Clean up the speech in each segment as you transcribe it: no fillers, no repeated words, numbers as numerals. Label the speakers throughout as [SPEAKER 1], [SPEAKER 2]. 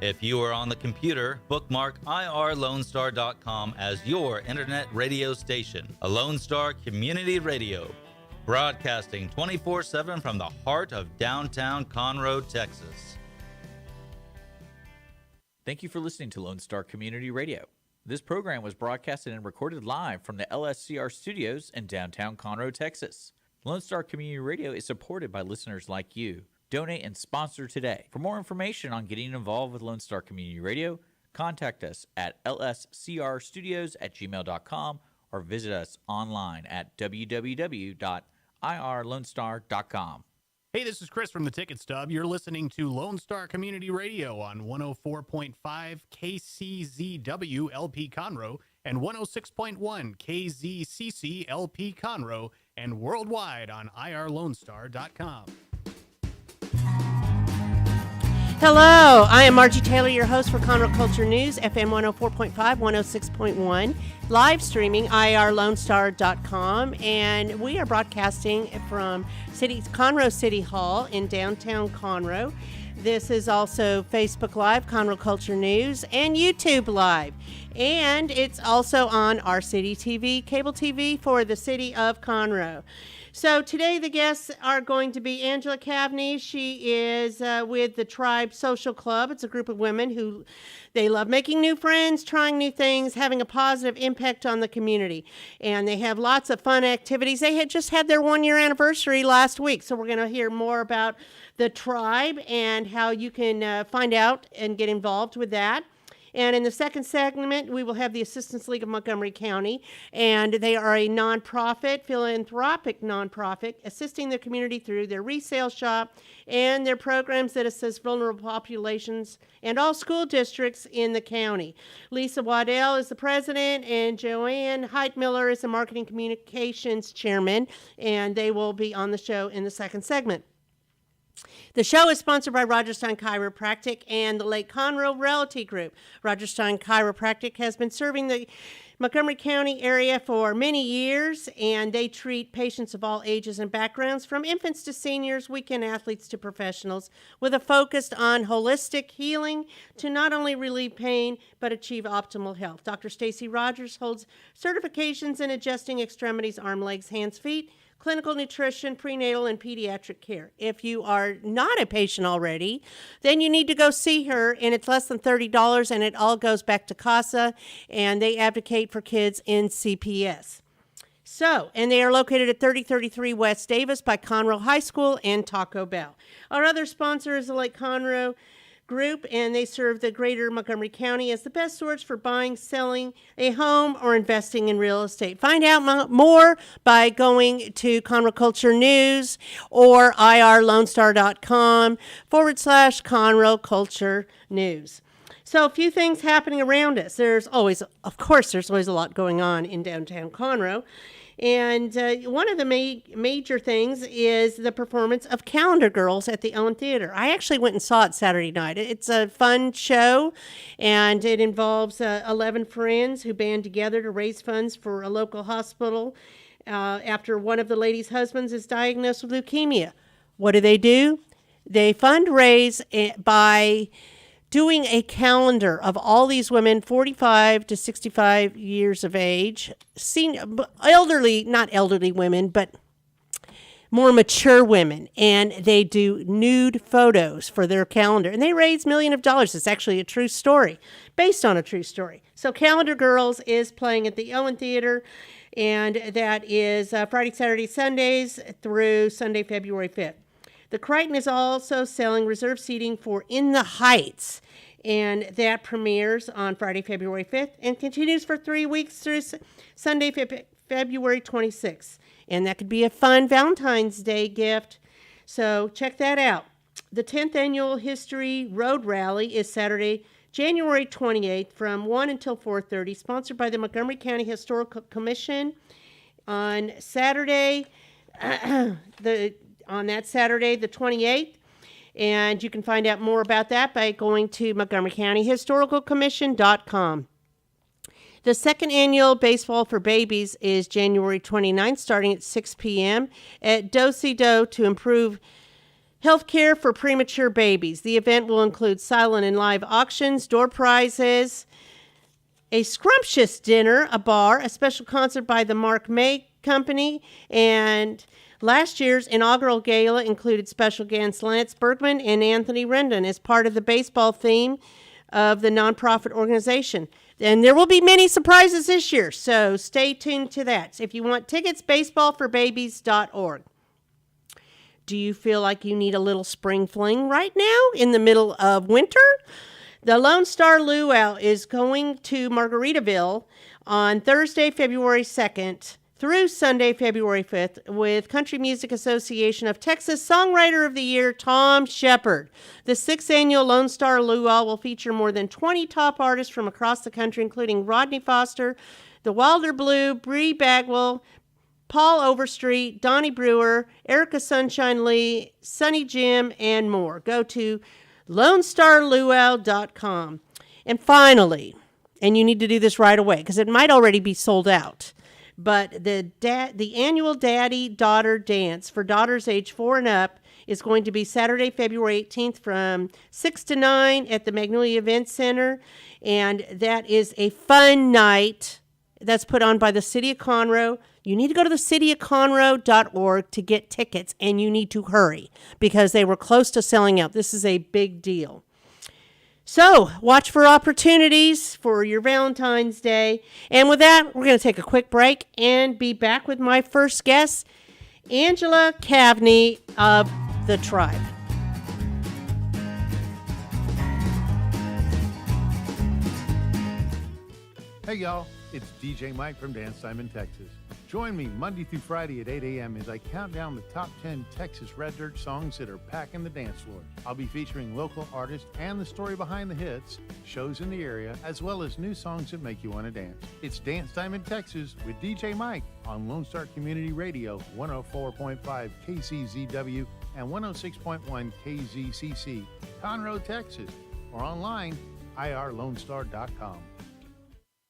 [SPEAKER 1] If you are on the computer, bookmark irlonestar.com as your internet radio station. A Lone Star Community Radio, broadcasting 24/7 from the heart of downtown Conroe, Texas.
[SPEAKER 2] Thank you for listening to Lone Star Community Radio. This program was broadcasted and recorded live from the LSCR studios in downtown Conroe, Texas. Lone Star Community Radio is supported by listeners like you. Donate and sponsor today. For more information on getting involved with Lone Star Community Radio, contact us at lscrstudios@gmail.com or visit us online at www.irlonestar.com.
[SPEAKER 3] Hey, this is Chris from the Ticket Stub. You're listening to Lone Star Community Radio on 104.5 KCZW LP Conroe and 106.1 KZCC LP Conroe and worldwide on irlonestar.com.
[SPEAKER 4] Hello, I am Margie Taylor, your host for Conroe Culture News, FM 104.5, 106.1, live streaming irlonestar.com, and we are broadcasting from Conroe City Hall in downtown Conroe. This is also Facebook Live, Conroe Culture News, and YouTube Live. And it's also on our city TV, cable TV for the city of Conroe. So today the guests are going to be Angela Caveney. She is with the Trybe Social Club. It's a group of women who they love making new friends, trying new things, having a positive impact on the community. And they have lots of fun activities. They had just had their 1-year anniversary last week. So we're going to hear more about the Trybe and how you can find out and get involved with that. And in the second segment, we will have the Assistance League of Montgomery County, and they are a nonprofit, philanthropic nonprofit, assisting the community through their resale shop and their programs that assist vulnerable populations and all school districts in the county. Lisa Waddell is the president, and Joanne Heitmiller is the marketing communications chairman, and they will be on the show in the second segment. The show is sponsored by Rogerstein Chiropractic and the Lake Conroe Realty Group. Rogerstein Chiropractic has been serving the Montgomery County area for many years, and they treat patients of all ages and backgrounds, from infants to seniors, weekend athletes to professionals, with a focus on holistic healing to not only relieve pain, but achieve optimal health. Dr. Stacy Rogers holds certifications in adjusting extremities, arm, legs, hands, feet, clinical nutrition, prenatal, and pediatric care. If you are not a patient already, then you need to go see her, and it's less than $30, and it all goes back to CASA, and they advocate for kids in CPS. So, and they are located at 3033 West Davis by Conroe High School and Taco Bell. Our other sponsor is the Lake Conroe Group, and they serve the greater Montgomery County as the best source for buying, selling a home, or investing in real estate. Find out more by going to Conroe Culture News or irlonestar.com/Conroe Culture News. So a few things happening around us. There's always a lot going on in downtown Conroe. And one of the major things is the performance of Calendar Girls at the Owen Theater. I actually went and saw it Saturday night. It's a fun show, and it involves 11 friends who band together to raise funds for a local hospital after one of the ladies' husbands is diagnosed with leukemia. What do? They fundraise by doing a calendar of all these women, 45 to 65 years of age, not elderly women, but more mature women, and they do nude photos for their calendar, and they raise millions of dollars. It's actually a true story, based on a true story. So Calendar Girls is playing at the Owen Theater, and that is Friday, Saturday, Sundays through Sunday, February 5th. The Crichton is also selling reserved seating for In the Heights, and that premieres on Friday, February 5th, and continues for 3 weeks through Sunday, February 26th. And that could be a fun Valentine's Day gift, so check that out. The 10th Annual History Road Rally is Saturday, January 28th from 1 until 4:30, sponsored by the Montgomery County Historical Commission. On Saturday, on that Saturday, the 28th. And you can find out more about that by going to MontgomeryCountyHistoricalCommission.com. The second annual Baseball for Babies is January 29th, starting at 6 p.m. at Do-Si-Do to improve Healthcare for premature babies. The event will include silent and live auctions, door prizes, a scrumptious dinner, a bar, a special concert by the Mark May Company, and last year's inaugural gala included special guests Lance Bergman and Anthony Rendon as part of the baseball theme of the nonprofit organization. And there will be many surprises this year, so stay tuned to that. If you want tickets, baseballforbabies.org. Do you feel like you need a little spring fling right now in the middle of winter? The Lone Star Luau is going to Margaritaville on Thursday, February 2nd through Sunday, February 5th with Country Music Association of Texas Songwriter of the Year, Tom Shepard. The 6th annual Lone Star Luau will feature more than 20 top artists from across the country, including Rodney Foster, The Wilder Blue, Bree Bagwell, Paul Overstreet, Donnie Brewer, Erica Sunshine Lee, Sonny Jim, and more. Go to LoneStarLuau.com. And finally, and you need to do this right away because it might already be sold out, but the annual Daddy-Daughter Dance for daughters age 4 and up is going to be Saturday, February 18th from 6 to 9 at the Magnolia Event Center. And that is a fun night that's put on by the City of Conroe. You need to go to thecityofconroe.org to get tickets, and you need to hurry because they were close to selling out. This is a big deal. So watch for opportunities for your Valentine's Day. And with that, we're going to take a quick break and be back with my first guest, Angela Caveney of the Trybe.
[SPEAKER 5] Hey y'all, it's DJ Mike from Dance Time in Texas. Join me Monday through Friday at 8 a.m. as I count down the top 10 Texas Red Dirt songs that are packing the dance floor. I'll be featuring local artists and the story behind the hits, shows in the area, as well as new songs that make you want to dance. It's Dance Time in Texas with DJ Mike on Lone Star Community Radio, 104.5 KCZW and 106.1 KZCC, Conroe, Texas, or online, irlonestar.com.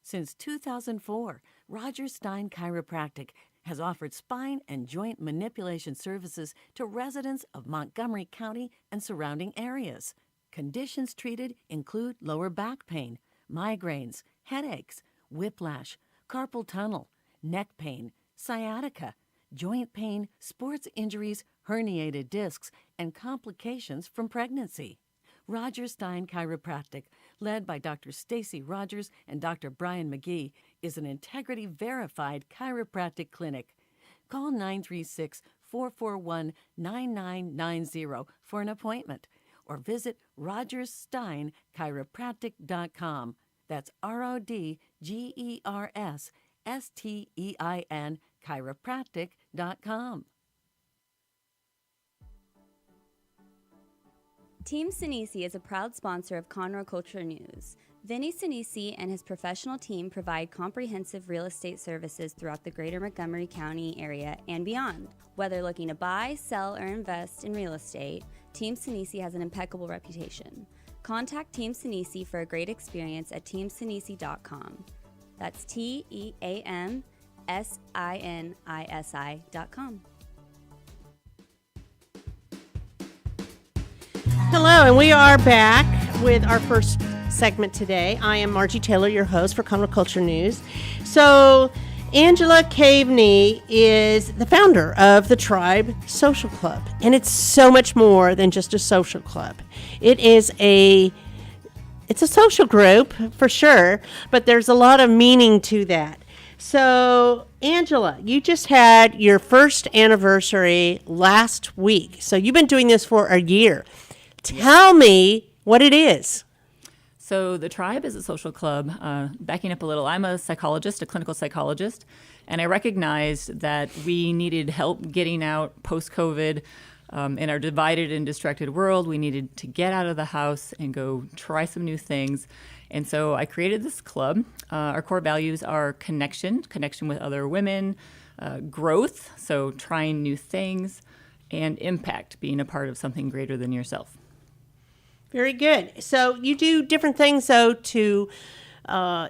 [SPEAKER 6] Since 2004, Roger Stein Chiropractic has offered spine and joint manipulation services to residents of Montgomery County and surrounding areas. Conditions treated include lower back pain, migraines, headaches, whiplash, carpal tunnel, neck pain, sciatica, joint pain, sports injuries, herniated discs, and complications from pregnancy. Roger Stein Chiropractic, led by Dr. Stacy Rogers and Dr. Brian McGee, is an integrity-verified chiropractic clinic. Call 936-441-9990 for an appointment or visit rogerssteinchiropractic.com. That's RODGERSSTEIN chiropractic.com.
[SPEAKER 7] Team Sinisi is a proud sponsor of Conroe Culture News. Vinny Sinisi and his professional team provide comprehensive real estate services throughout the greater Montgomery County area and beyond. Whether looking to buy, sell, or invest in real estate, Team Sinisi has an impeccable reputation. Contact Team Sinisi for a great experience at teamsinisi.com. That's TEAMSINISI.com.
[SPEAKER 4] Hello, and we are back with our first segment today. I am Margie Taylor, your host for Conroe Culture News. So, Angela Caveney is the founder of the Trybe Social Club, and it's so much more than just a social club. It's a social group for sure, but there's a lot of meaning to that. So, Angela, you just had your first anniversary last week. So you've been doing this for a year. Tell me what it is.
[SPEAKER 8] So the Trybe is a social club. Backing up a little, I'm a psychologist, a clinical psychologist, and I recognized that we needed help getting out post-COVID. In our divided and distracted world, we needed to get out of the house and go try some new things. And so I created this club. Our core values are connection with other women, growth, so trying new things, and impact, being a part of something greater than yourself.
[SPEAKER 4] Very good. So you do different things, though, to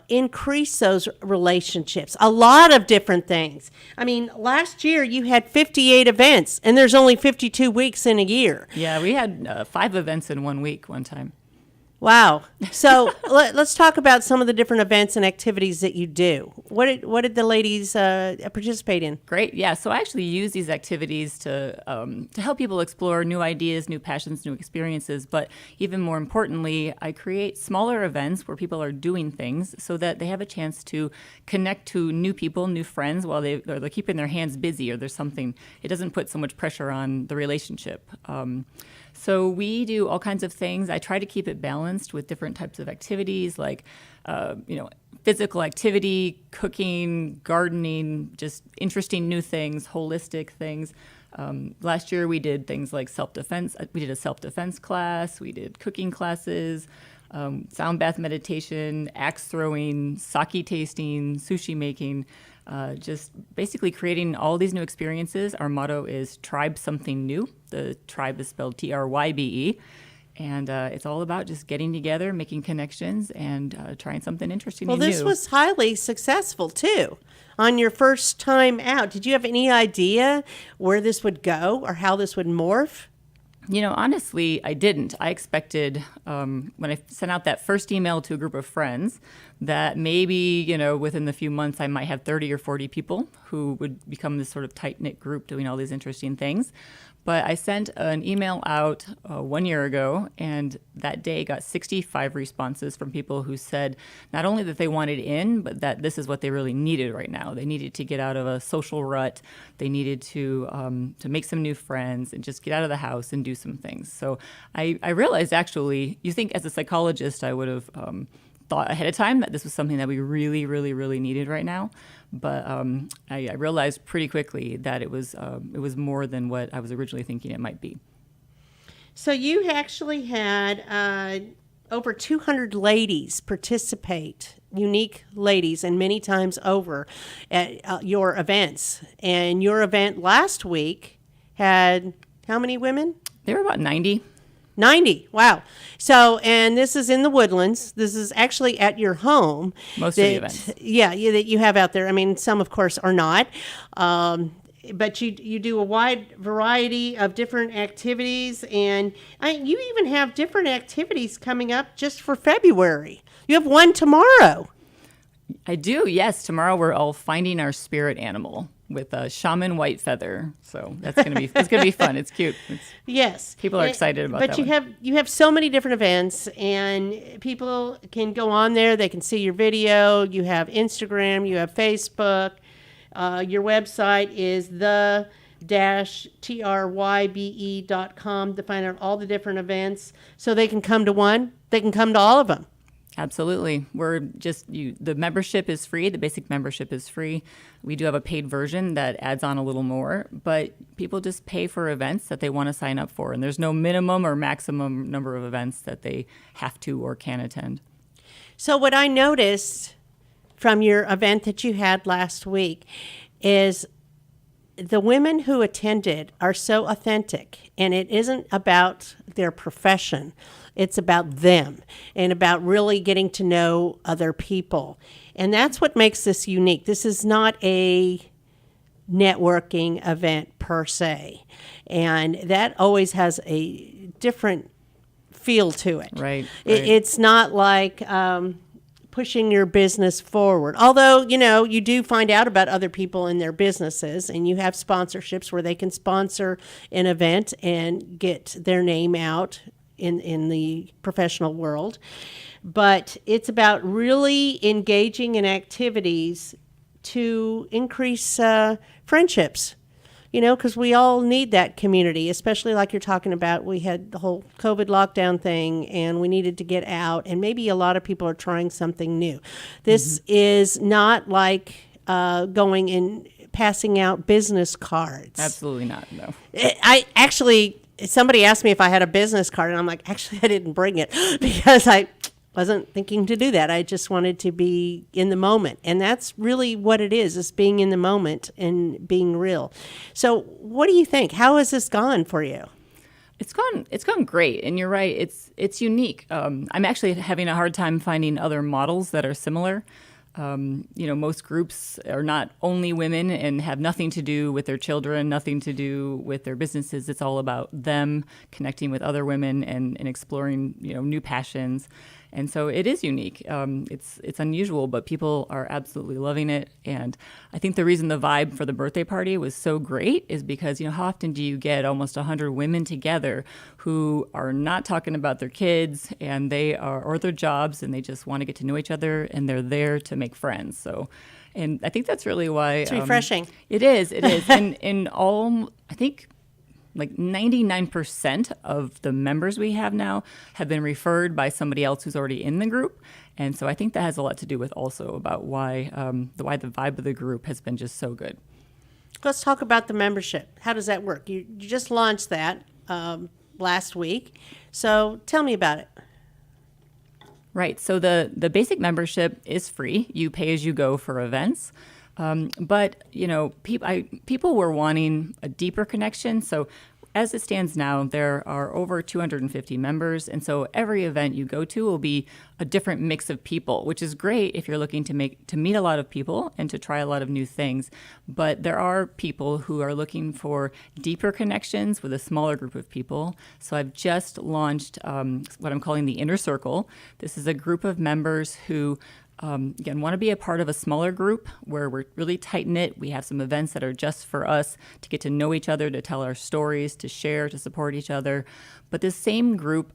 [SPEAKER 4] increase those relationships? A lot of different things. I mean, last year you had 58 events, and there's only 52 weeks in a year.
[SPEAKER 8] Yeah, we had 5 events in 1 week one time.
[SPEAKER 4] Wow. So let's talk about some of the different events and activities that you do. What did the ladies participate in?
[SPEAKER 8] Great. Yeah. So I actually use these activities to help people explore new ideas, new passions, new experiences. But even more importantly, I create smaller events where people are doing things so that they have a chance to connect to new people, new friends, while they're keeping their hands busy, or there's something. It doesn't put so much pressure on the relationship. So we do all kinds of things. I try to keep it balanced with different types of activities, like physical activity, cooking, gardening, just interesting new things, holistic things. Last year we did things like self-defense. We did a self-defense class. We did cooking classes, sound bath meditation, axe throwing, sake tasting, sushi making. Just basically creating all these new experiences. Our motto is Trybe Something New. The Trybe is spelled Trybe. And it's all about just getting together, making connections, and trying something interesting and new.
[SPEAKER 4] Well, this was highly successful, too. On your first time out, did you have any idea where this would go or how this would morph?
[SPEAKER 8] You know, honestly, I didn't. I expected, when I sent out that first email to a group of friends, that maybe, within the few months I might have 30 or 40 people who would become this sort of tight-knit group doing all these interesting things. But I sent an email out 1 year ago, and that day got 65 responses from people who said not only that they wanted in, but that this is what they really needed right now. They needed to get out of a social rut. They needed to make some new friends and just get out of the house and do some things. So I realized, actually, you think as a psychologist I would have thought ahead of time that this was something that we really, really, really needed right now. But I realized pretty quickly that it was more than what I was originally thinking it might be.
[SPEAKER 4] So you actually had over 200 ladies participate, unique ladies, and many times over at your events. And your event last week had how many women?
[SPEAKER 8] There were about 90.
[SPEAKER 4] 90. Wow. So, and this is in the Woodlands. This is actually at your home.
[SPEAKER 8] Most of the events.
[SPEAKER 4] Yeah, that you have out there. I mean, some, of course, are not. But you do a wide variety of different activities. And you even have different activities coming up just for February. You have one tomorrow.
[SPEAKER 8] I do, yes. Tomorrow we're all finding our spirit animal with a shaman white feather. So that's gonna be fun. It's cute.
[SPEAKER 4] Yes,
[SPEAKER 8] people are excited about that.
[SPEAKER 4] But you have so many different events, and people can go on there. They can see your video. You have Instagram. You have Facebook. Your website is the-trybe.com to find out all the different events. So they can come to one. They can come to all of them.
[SPEAKER 8] Absolutely. We're just, the membership is free. The basic membership is free. We do have a paid version that adds on a little more, but people just pay for events that they want to sign up for. And there's no minimum or maximum number of events that they have to or can attend.
[SPEAKER 4] So what I noticed from your event that you had last week is the women who attended are so authentic, and it isn't about their profession. It's about them and about really getting to know other people. And that's what makes this unique. This is not a networking event per se. And that always has a different feel to it.
[SPEAKER 8] Right.
[SPEAKER 4] It's not like pushing your business forward. Although, you do find out about other people and their businesses, and you have sponsorships where they can sponsor an event and get their name out in the professional world. But it's about really engaging in activities to increase friendships, because we all need that community, especially like you're talking about. We had the whole COVID lockdown thing, and we needed to get out, and maybe a lot of people are trying something new. This is not like going and passing out business cards.
[SPEAKER 8] Absolutely not, no.
[SPEAKER 4] Somebody asked me if I had a business card, and I'm like, actually, I didn't bring it because I wasn't thinking to do that. I just wanted to be in the moment. And that's really what it is being in the moment and being real. So what do you think? How has this gone for you?
[SPEAKER 8] It's gone great, and you're right. It's unique. I'm actually having a hard time finding other models that are similar. Most groups are not only women and have nothing to do with their children, nothing to do with their businesses. It's all about them connecting with other women and exploring, new passions. And so it is unique. It's unusual, but people are absolutely loving it. And I think the reason the vibe for the birthday party was so great is because, how often do you get almost 100 women together who are not talking about their kids and or their jobs, and they just want to get to know each other, and they're there to make friends. So, and I think that's really why
[SPEAKER 4] it's refreshing.
[SPEAKER 8] It is. And in all, I think, like 99% of the members we have now have been referred by somebody else who's already in the group. And so I think that has a lot to do with also about why the vibe of the group has been just so good.
[SPEAKER 4] Let's talk about the membership. How does that work? You just launched that last week. So tell me about it.
[SPEAKER 8] Right. So the basic membership is free. You pay as you go for events. But people were wanting a deeper connection. So as it stands now, there are over 250 members. And so every event you go to will be a different mix of people, which is great if you're looking to meet a lot of people and to try a lot of new things. But there are people who are looking for deeper connections with a smaller group of people. So I've just launched what I'm calling the Inner Circle. This is a group of members who again, want to be a part of a smaller group where we're really tight-knit. We have some events that are just for us to get to know each other, to tell our stories, to share, to support each other. But this same group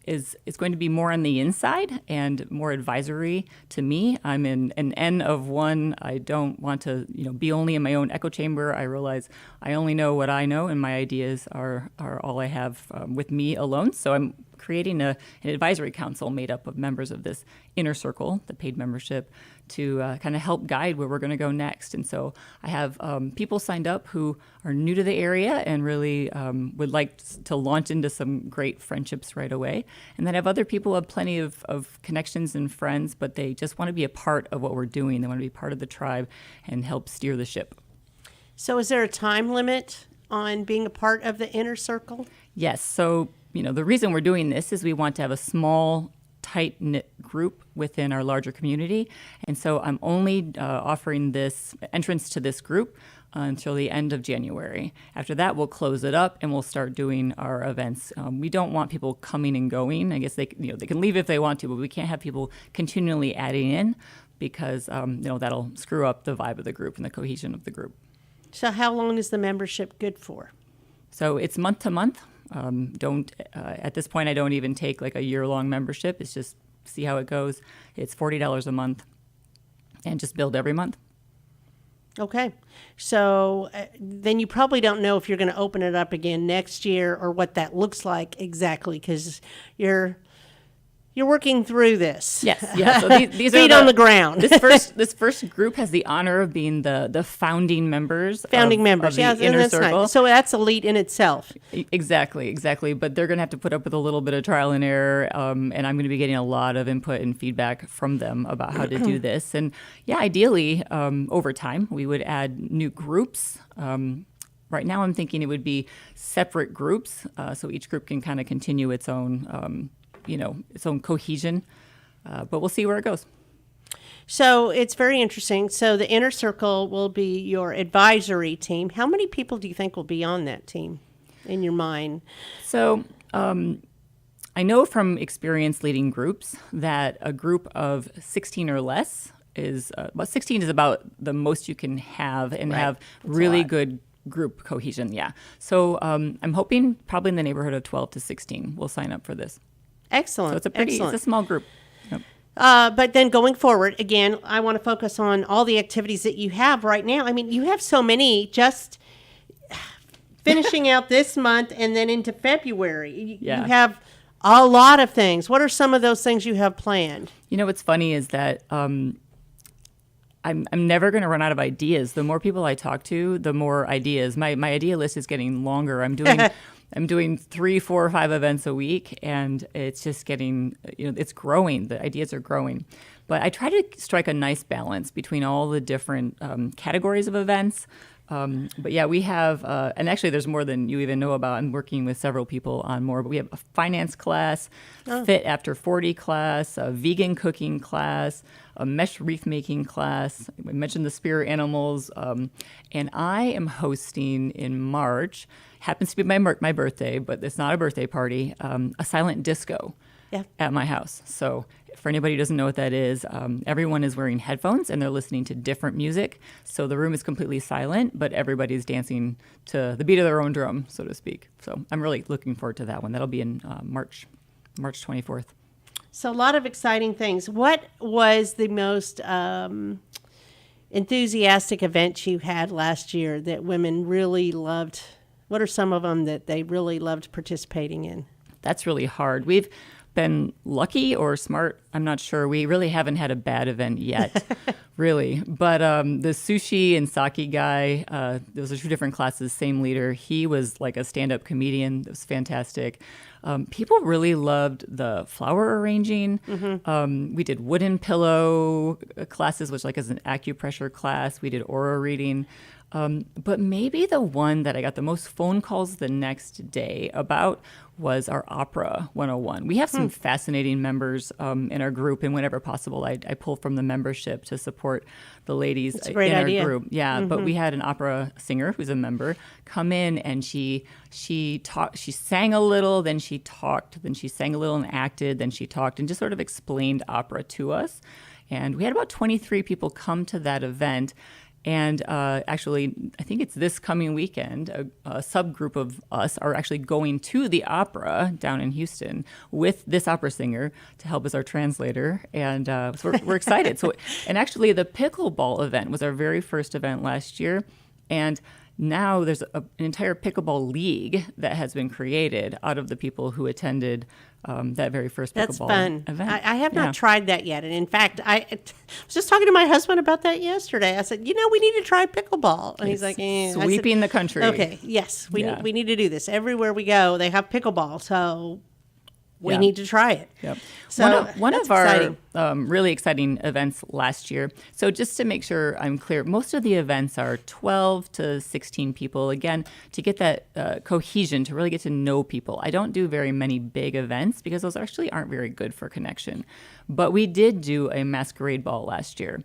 [SPEAKER 8] is going to be more on the inside and more advisory to me. I'm in an N of one. I don't want to be only in my own echo chamber. I realize I only know what I know, and my ideas are all I have with me alone. So I'm creating an advisory council made up of members of this Inner Circle, the paid membership, to kind of help guide where we're going to go next. And so I have people signed up who are new to the area and really would like to launch into some great friendships right away. And then I have other people who have plenty of connections and friends, but they just want to be a part of what we're doing. They want to be part of the tribe and help steer the ship.
[SPEAKER 4] So is there a time limit on being a part of the Inner Circle?
[SPEAKER 8] Yes. So, the reason we're doing this is we want to have a small, tight-knit group within our larger community. And so I'm only offering this entrance to this group until the end of January. After that, we'll close it up and we'll start doing our events. We don't want people coming and going. I guess they can leave if they want to, but we can't have people continually adding in because that'll screw up the vibe of the group and the cohesion of the group.
[SPEAKER 4] So how long is the membership good for?
[SPEAKER 8] So it's month to month. At this point, I don't even take like a year-long membership. It's just see how it goes. It's $40 a month and just build every month.
[SPEAKER 4] Okay. So then you probably don't know if you're going to open it up again next year or what that looks like exactly because you're working through this.
[SPEAKER 8] Yes. Yeah. So these
[SPEAKER 4] feet on the ground.
[SPEAKER 8] this first group has the honor of being the founding members.
[SPEAKER 4] Founding members.
[SPEAKER 8] Of the
[SPEAKER 4] Yeah,
[SPEAKER 8] Inner
[SPEAKER 4] and that's
[SPEAKER 8] Circle.
[SPEAKER 4] nice. So that's elite in itself.
[SPEAKER 8] Exactly. But they're going to have to put up with a little bit of trial and error, and I'm going to be getting a lot of input and feedback from them about how to do this. And yeah, ideally, over time, we would add new groups. Right now, I'm thinking it would be separate groups, so each group can kind of continue its own. Its own cohesion, but we'll see where it goes.
[SPEAKER 4] So it's very interesting. So the Inner Circle will be your advisory team. How many people do you think will be on that team in your mind?
[SPEAKER 8] So I know from experience leading groups that a group of 16 or less is, 16 is about the most you can have and
[SPEAKER 4] Right.
[SPEAKER 8] have
[SPEAKER 4] That's
[SPEAKER 8] really
[SPEAKER 4] a lot.
[SPEAKER 8] good group cohesion. Yeah. So I'm hoping probably in the neighborhood of 12 to 16 will sign up for this.
[SPEAKER 4] Excellent.
[SPEAKER 8] So it's
[SPEAKER 4] Excellent.
[SPEAKER 8] it's a small group. Yep.
[SPEAKER 4] But then going forward, again, I want to focus on all the activities that you have right now. I mean, you have so many just finishing out this month and then into February.
[SPEAKER 8] Yeah.
[SPEAKER 4] You have a lot of things. What are some of those things you have planned?
[SPEAKER 8] What's funny is that I'm never going to run out of ideas. The more people I talk to, the more ideas. My idea list is getting longer. I'm doing 3, 4, 5 events a week, and it's just getting, it's growing. The ideas are growing. But I try to strike a nice balance between all the different categories of events. But yeah, we have, and actually there's more than you even know about. I'm working with several people on more, but we have a finance class, Fit After 40 class, a vegan cooking class, a mesh reef making class. We mentioned the spirit animals. And I am hosting in March, happens to be my birthday, but it's not a birthday party, a silent disco at my house. So for anybody who doesn't know what that is, everyone is wearing headphones and they're listening to different music. So the room is completely silent, but everybody's dancing to the beat of their own drum, so to speak. So I'm really looking forward to that one. That'll be in March 24th.
[SPEAKER 4] So a lot of exciting things. What was the most enthusiastic event you had last year that women really loved? What are some of them that they really loved participating in?
[SPEAKER 8] That's really hard. We've been lucky or smart. I'm not sure. We really haven't had a bad event yet, really. But the sushi and sake guy, those are two different classes, same leader. He was like a stand-up comedian. It was fantastic. People really loved the flower arranging. We did wooden pillow classes, which like is an acupressure class. We did aura reading. But maybe the one that I got the most phone calls the next day about was our Opera 101. We have some fascinating members in our group, and whenever possible, I pull from the membership to support the ladies in our group. Yeah, but we had an opera singer who's a member come in, and she sang a little, then she talked, then she sang a little and acted, then she talked, and just sort of explained opera to us. And we had about 23 people come to that event. And actually, I think it's this coming weekend, a subgroup of us are actually going to the opera down in Houston with this opera singer to help as our translator. And so we're excited. And actually, the pickleball event was our very first event last year. And now there's an entire pickleball league that has been created out of the people who attended that very first pickleball event.
[SPEAKER 4] I have not tried that yet. And in fact, I was just talking to my husband about that yesterday. I said, we need to try pickleball. And he's like,
[SPEAKER 8] sweeping the country.
[SPEAKER 4] Okay, yes, we need to do this. Everywhere we go, they have pickleball. So we need to try it.
[SPEAKER 8] Yep.
[SPEAKER 4] So
[SPEAKER 8] one of our really exciting events last year. So just to make sure I'm clear, most of the events are 12 to 16 people. Again, to get that cohesion, to really get to know people. I don't do very many big events because those actually aren't very good for connection. But we did do a masquerade ball last year.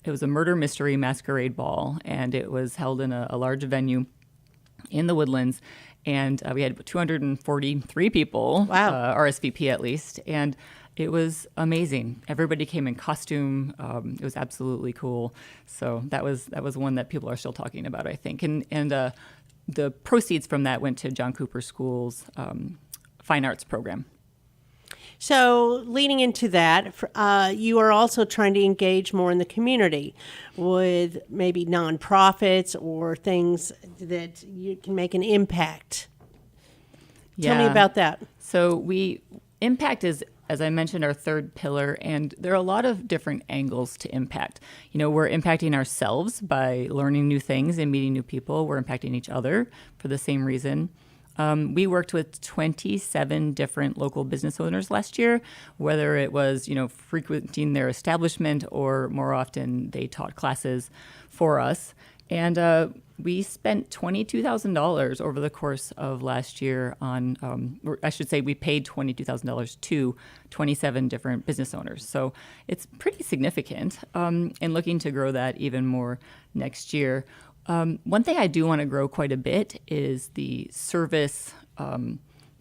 [SPEAKER 8] It was a murder mystery masquerade ball, and it was held in a large venue in the Woodlands. And we had 243 people, RSVP at least, and it was amazing. Everybody came in costume. It was absolutely cool. So that was one that people are still talking about, I think. And the proceeds from that went to John Cooper School's fine arts program.
[SPEAKER 4] So leading into that, you are also trying to engage more in the community with maybe nonprofits or things that you can make an impact. Tell me about that.
[SPEAKER 8] So impact is, as I mentioned, our third pillar, and there are a lot of different angles to impact. We're impacting ourselves by learning new things and meeting new people. We're impacting each other for the same reason. We worked with 27 different local business owners last year, whether it was, frequenting their establishment or more often they taught classes for us. And we spent $22,000 over the course of last year on, I should say we paid $22,000 to 27 different business owners. So it's pretty significant, and looking to grow that even more next year. One thing I do want to grow quite a bit is the service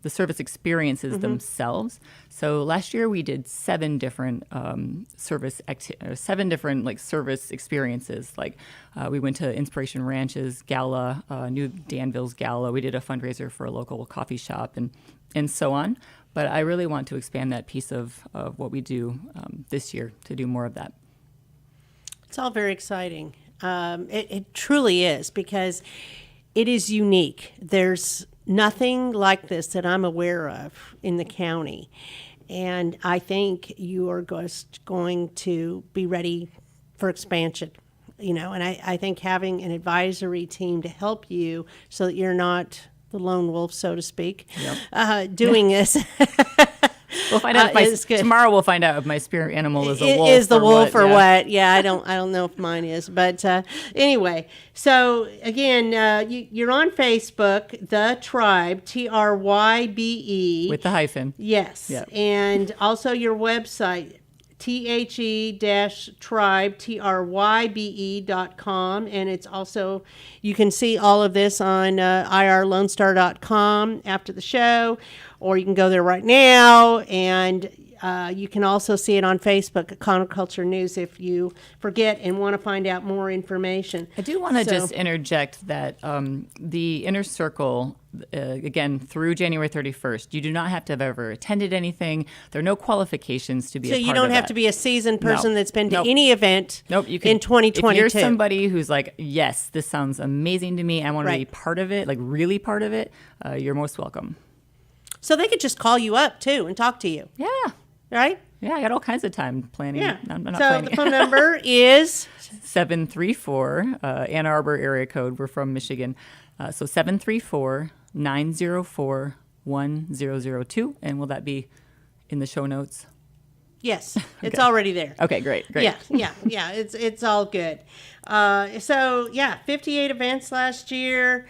[SPEAKER 8] experiences themselves. So last year we did 7 different service experiences. Like we went to Inspiration Ranch's gala, New Danville's gala. We did a fundraiser for a local coffee shop and so on. But I really want to expand that piece of what we do this year to do more of that.
[SPEAKER 4] It's all very exciting. It truly is, because it is unique. There's nothing like this that I'm aware of in the county. And I think you are just going to be ready for expansion, and I think having an advisory team to help you so that you're not the lone wolf, so to speak, doing this
[SPEAKER 8] We'll find out
[SPEAKER 4] It's good.
[SPEAKER 8] tomorrow. We'll find out if my spirit animal is a wolf.
[SPEAKER 4] Is the wolf or
[SPEAKER 8] yeah.
[SPEAKER 4] what? Yeah, I don't know if mine is, but anyway. So again, you're on Facebook, the Trybe, Trybe
[SPEAKER 8] With the hyphen.
[SPEAKER 4] Yes,
[SPEAKER 8] Yep.
[SPEAKER 4] and also your website, the-Trybe, Trybe.com, and it's also, you can see all of this on irlonestar.com after the show, or you can go there right now, and you can also see it on Facebook at Conroe Culture News if you forget and want to find out more information.
[SPEAKER 8] I do want to just interject that the Inner Circle, again, through January 31st, you do not have to have ever attended anything. There are no qualifications to be a part of
[SPEAKER 4] So you don't have
[SPEAKER 8] that.
[SPEAKER 4] to be a seasoned person that's been to
[SPEAKER 8] Nope.
[SPEAKER 4] any event
[SPEAKER 8] You can,
[SPEAKER 4] in 2022.
[SPEAKER 8] If you're somebody who's like, yes, this sounds amazing to me, I want to be
[SPEAKER 4] Right.
[SPEAKER 8] part of it, like really part of it, you're most welcome.
[SPEAKER 4] So they could just call you up, too, and talk to you,
[SPEAKER 8] Yeah.
[SPEAKER 4] right?
[SPEAKER 8] Yeah, I got all kinds of time planning.
[SPEAKER 4] Yeah.
[SPEAKER 8] I'm not
[SPEAKER 4] So
[SPEAKER 8] planning.
[SPEAKER 4] the phone number is
[SPEAKER 8] 734, Ann Arbor area code. We're from Michigan. So 734-904-1002. And will that be in the show notes?
[SPEAKER 4] yes, it's already there.
[SPEAKER 8] Okay, great.
[SPEAKER 4] Yeah. It's all good. So 58 events last year,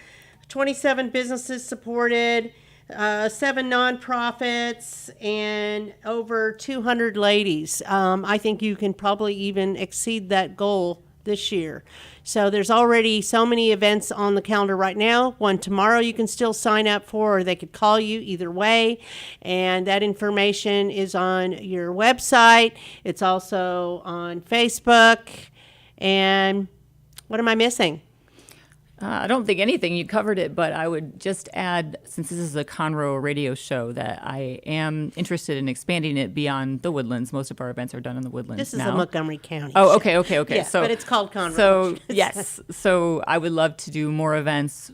[SPEAKER 4] 27 businesses supported, 7 nonprofits, and over 200 ladies. I think you can probably even exceed that goal this year. So there's already so many events on the calendar right now. One tomorrow you can still sign up for, or they could call you either way. And that information is on your website. It's also on Facebook. And what am I missing?
[SPEAKER 8] I don't think anything. You covered it, but I would just add, since this is a Conroe radio show, that I am interested in expanding it beyond the Woodlands. Most of our events are done in the Woodlands
[SPEAKER 4] This is
[SPEAKER 8] now.
[SPEAKER 4] a Montgomery County
[SPEAKER 8] Oh,
[SPEAKER 4] show.
[SPEAKER 8] okay.
[SPEAKER 4] Yeah,
[SPEAKER 8] So,
[SPEAKER 4] but it's called Conroe.
[SPEAKER 8] So yes, so I would love to do more events,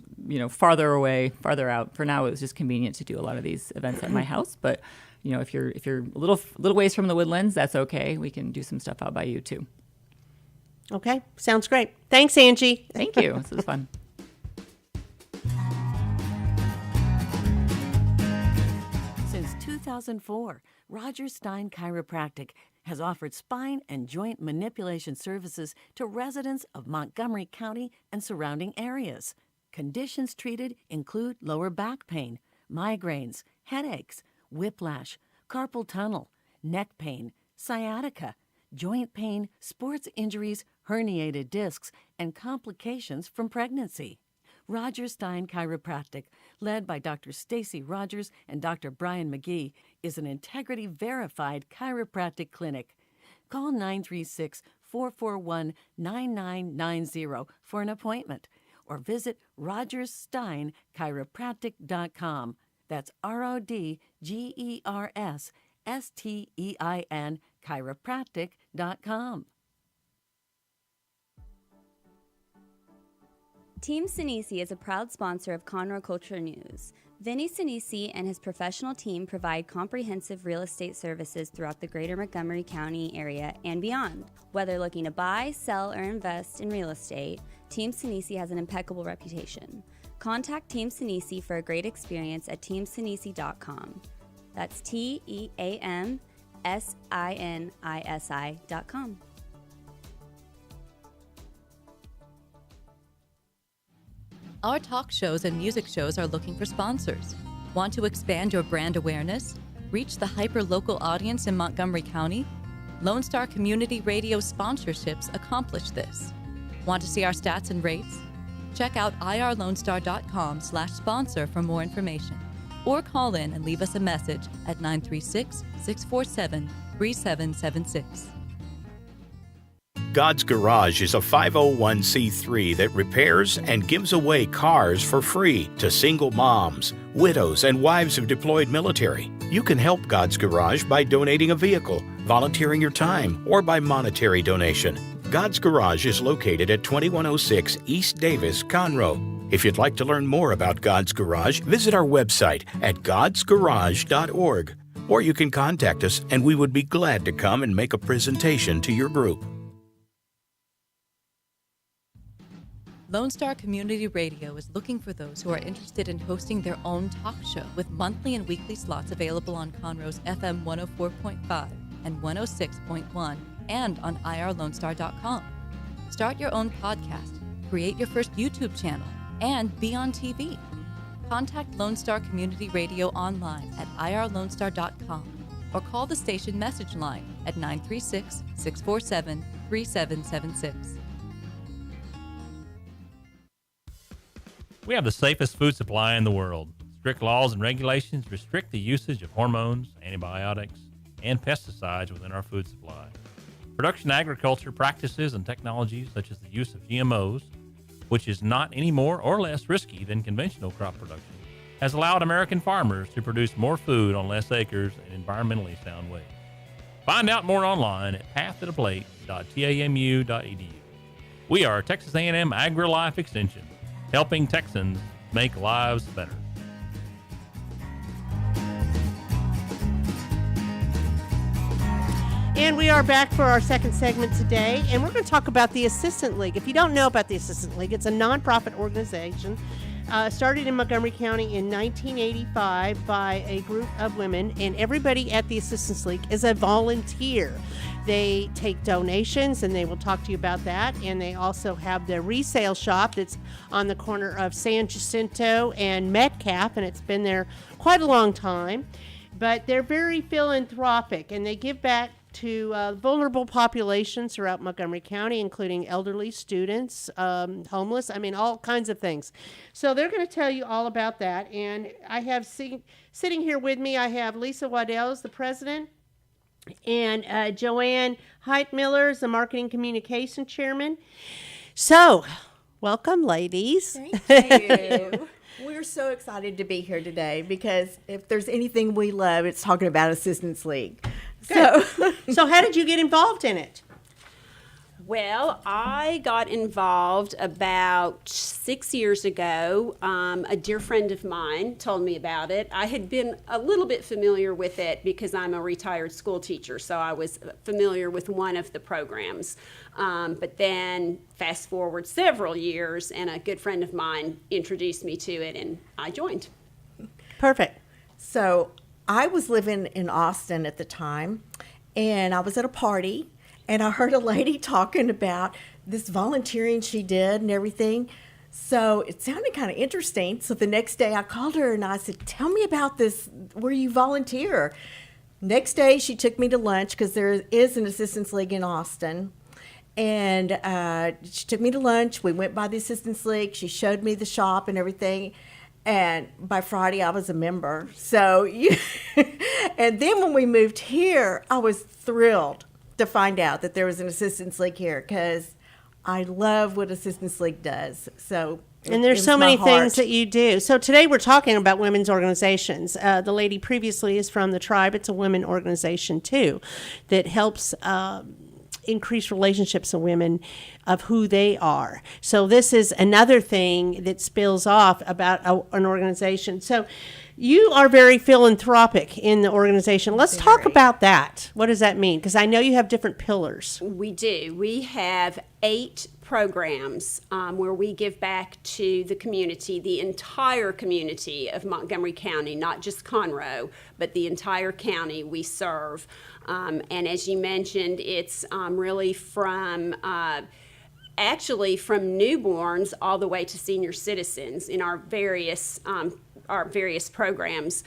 [SPEAKER 8] farther away, farther out. For now, it was just convenient to do a lot of these events at my house. But if you're a little ways from the Woodlands, that's okay. We can do some stuff out by you too.
[SPEAKER 4] Okay, sounds great. Thanks, Angie.
[SPEAKER 8] Thank you. This was fun.
[SPEAKER 6] Since 2004, Roger Stein Chiropractic has offered spine and joint manipulation services to residents of Montgomery County and surrounding areas. Conditions treated include lower back pain, migraines, headaches, whiplash, carpal tunnel, neck pain, sciatica, joint pain, sports injuries, herniated discs, and complications from pregnancy. Roger Stein Chiropractic, led by Dr. Stacy Rogers and Dr. Brian McGee, is an integrity-verified chiropractic clinic. Call 936-441-9990 for an appointment, or visit rogerssteinchiropractic.com. That's RODGERSSTEIN chiropractic.com.
[SPEAKER 7] Team Sinisi is a proud sponsor of Conroe Culture News. Vinny Sinisi and his professional team provide comprehensive real estate services throughout the greater Montgomery County area and beyond. Whether looking to buy, sell, or invest in real estate, Team Sinisi has an impeccable reputation. Contact Team Sinisi for a great experience at teamsinisi.com. That's TEAMSINISI.com.
[SPEAKER 9] Our talk shows and music shows are looking for sponsors. Want to expand your brand awareness? Reach the hyper-local audience in Montgomery County? Lone Star Community Radio sponsorships accomplish this. Want to see our stats and rates? Check out irlonestar.com/sponsor for more information. Or call in and leave us a message at 936-647-3776.
[SPEAKER 10] God's Garage is a 501c3 that repairs and gives away cars for free to single moms, widows, and wives of deployed military. You can help God's Garage by donating a vehicle, volunteering your time, or by monetary donation. God's Garage is located at 2106 East Davis, Conroe. If you'd like to learn more about God's Garage, visit our website at godsgarage.org. Or you can contact us and we would be glad to come and make a presentation to your group.
[SPEAKER 9] Lone Star Community Radio is looking for those who are interested in hosting their own talk show with monthly and weekly slots available on Conroe's FM 104.5 and 106.1 and on irlonestar.com. Start your own podcast, create your first YouTube channel, and be on TV. Contact Lone Star Community Radio online at irlonestar.com or call the station message line at 936-647-3776.
[SPEAKER 11] We have the safest food supply in the world. Strict laws and regulations restrict the usage of hormones, antibiotics, and pesticides within our food supply. Production agriculture practices and technologies such as the use of GMOs, which is not any more or less risky than conventional crop production, has allowed American farmers to produce more food on less acres in environmentally sound ways. Find out more online at pathtotheplate.tamu.edu. We are Texas A&M AgriLife Extension, helping Texans make lives better.
[SPEAKER 4] And we are back for our second segment today, and we're going to talk about the Assistant League. If you don't know about the Assistant League, it's a nonprofit organization started in Montgomery County in 1985 by a group of women, and everybody at the Assistance League is a volunteer. They take donations, and they will talk to you about that. And they also have the resale shop that's on the corner of San Jacinto and Metcalf, and it's been there quite a long time. But they're very philanthropic, and they give back to vulnerable populations throughout Montgomery County, including elderly, students, homeless, all kinds of things. So they're going to tell you all about that. And I have sitting here with me, I have Lisa Waddell as the president, and Joanne Heitmiller is the marketing communication chairman. So, welcome, ladies.
[SPEAKER 12] Thank you. We're so excited to be here today because if there's anything we love, it's talking about Assistance League.
[SPEAKER 4] So how did you get involved in it?
[SPEAKER 13] Well, I got involved about 6 years ago. A dear friend of mine told me about it. I had been a little bit familiar with it because I'm a retired school teacher, so I was familiar with one of the programs. But then fast forward several years, and a good friend of mine introduced me to it, and I joined.
[SPEAKER 4] Perfect.
[SPEAKER 12] So I was living in Austin at the time, and I was at a party, and I heard a lady talking about this volunteering she did and everything. So it sounded kind of interesting. So the next day I called her and I said, tell me about this, where you volunteer. Next day she took me to lunch because there is an Assistance League in Austin. And she took me to lunch. We went by the Assistance League. She showed me the shop and everything. And by Friday, I was a member. So, and then when we moved here, I was thrilled to find out that there was an Assistance League here because I love what Assistance League does. So,
[SPEAKER 4] and there's so many things that you do. So today we're talking about women's organizations. The lady previously is from the Trybe. It's a women organization too that helps increase relationships of women of who they are. So this is another thing that spills off about an organization. So you are very philanthropic in the organization. Let's talk about that. What does that mean? Because I know you have different pillars.
[SPEAKER 13] We do. We have 8 programs where we give back to the community, the entire community of Montgomery County, not just Conroe, but the entire county we serve. And as you mentioned, it's really from newborns all the way to senior citizens in our various programs.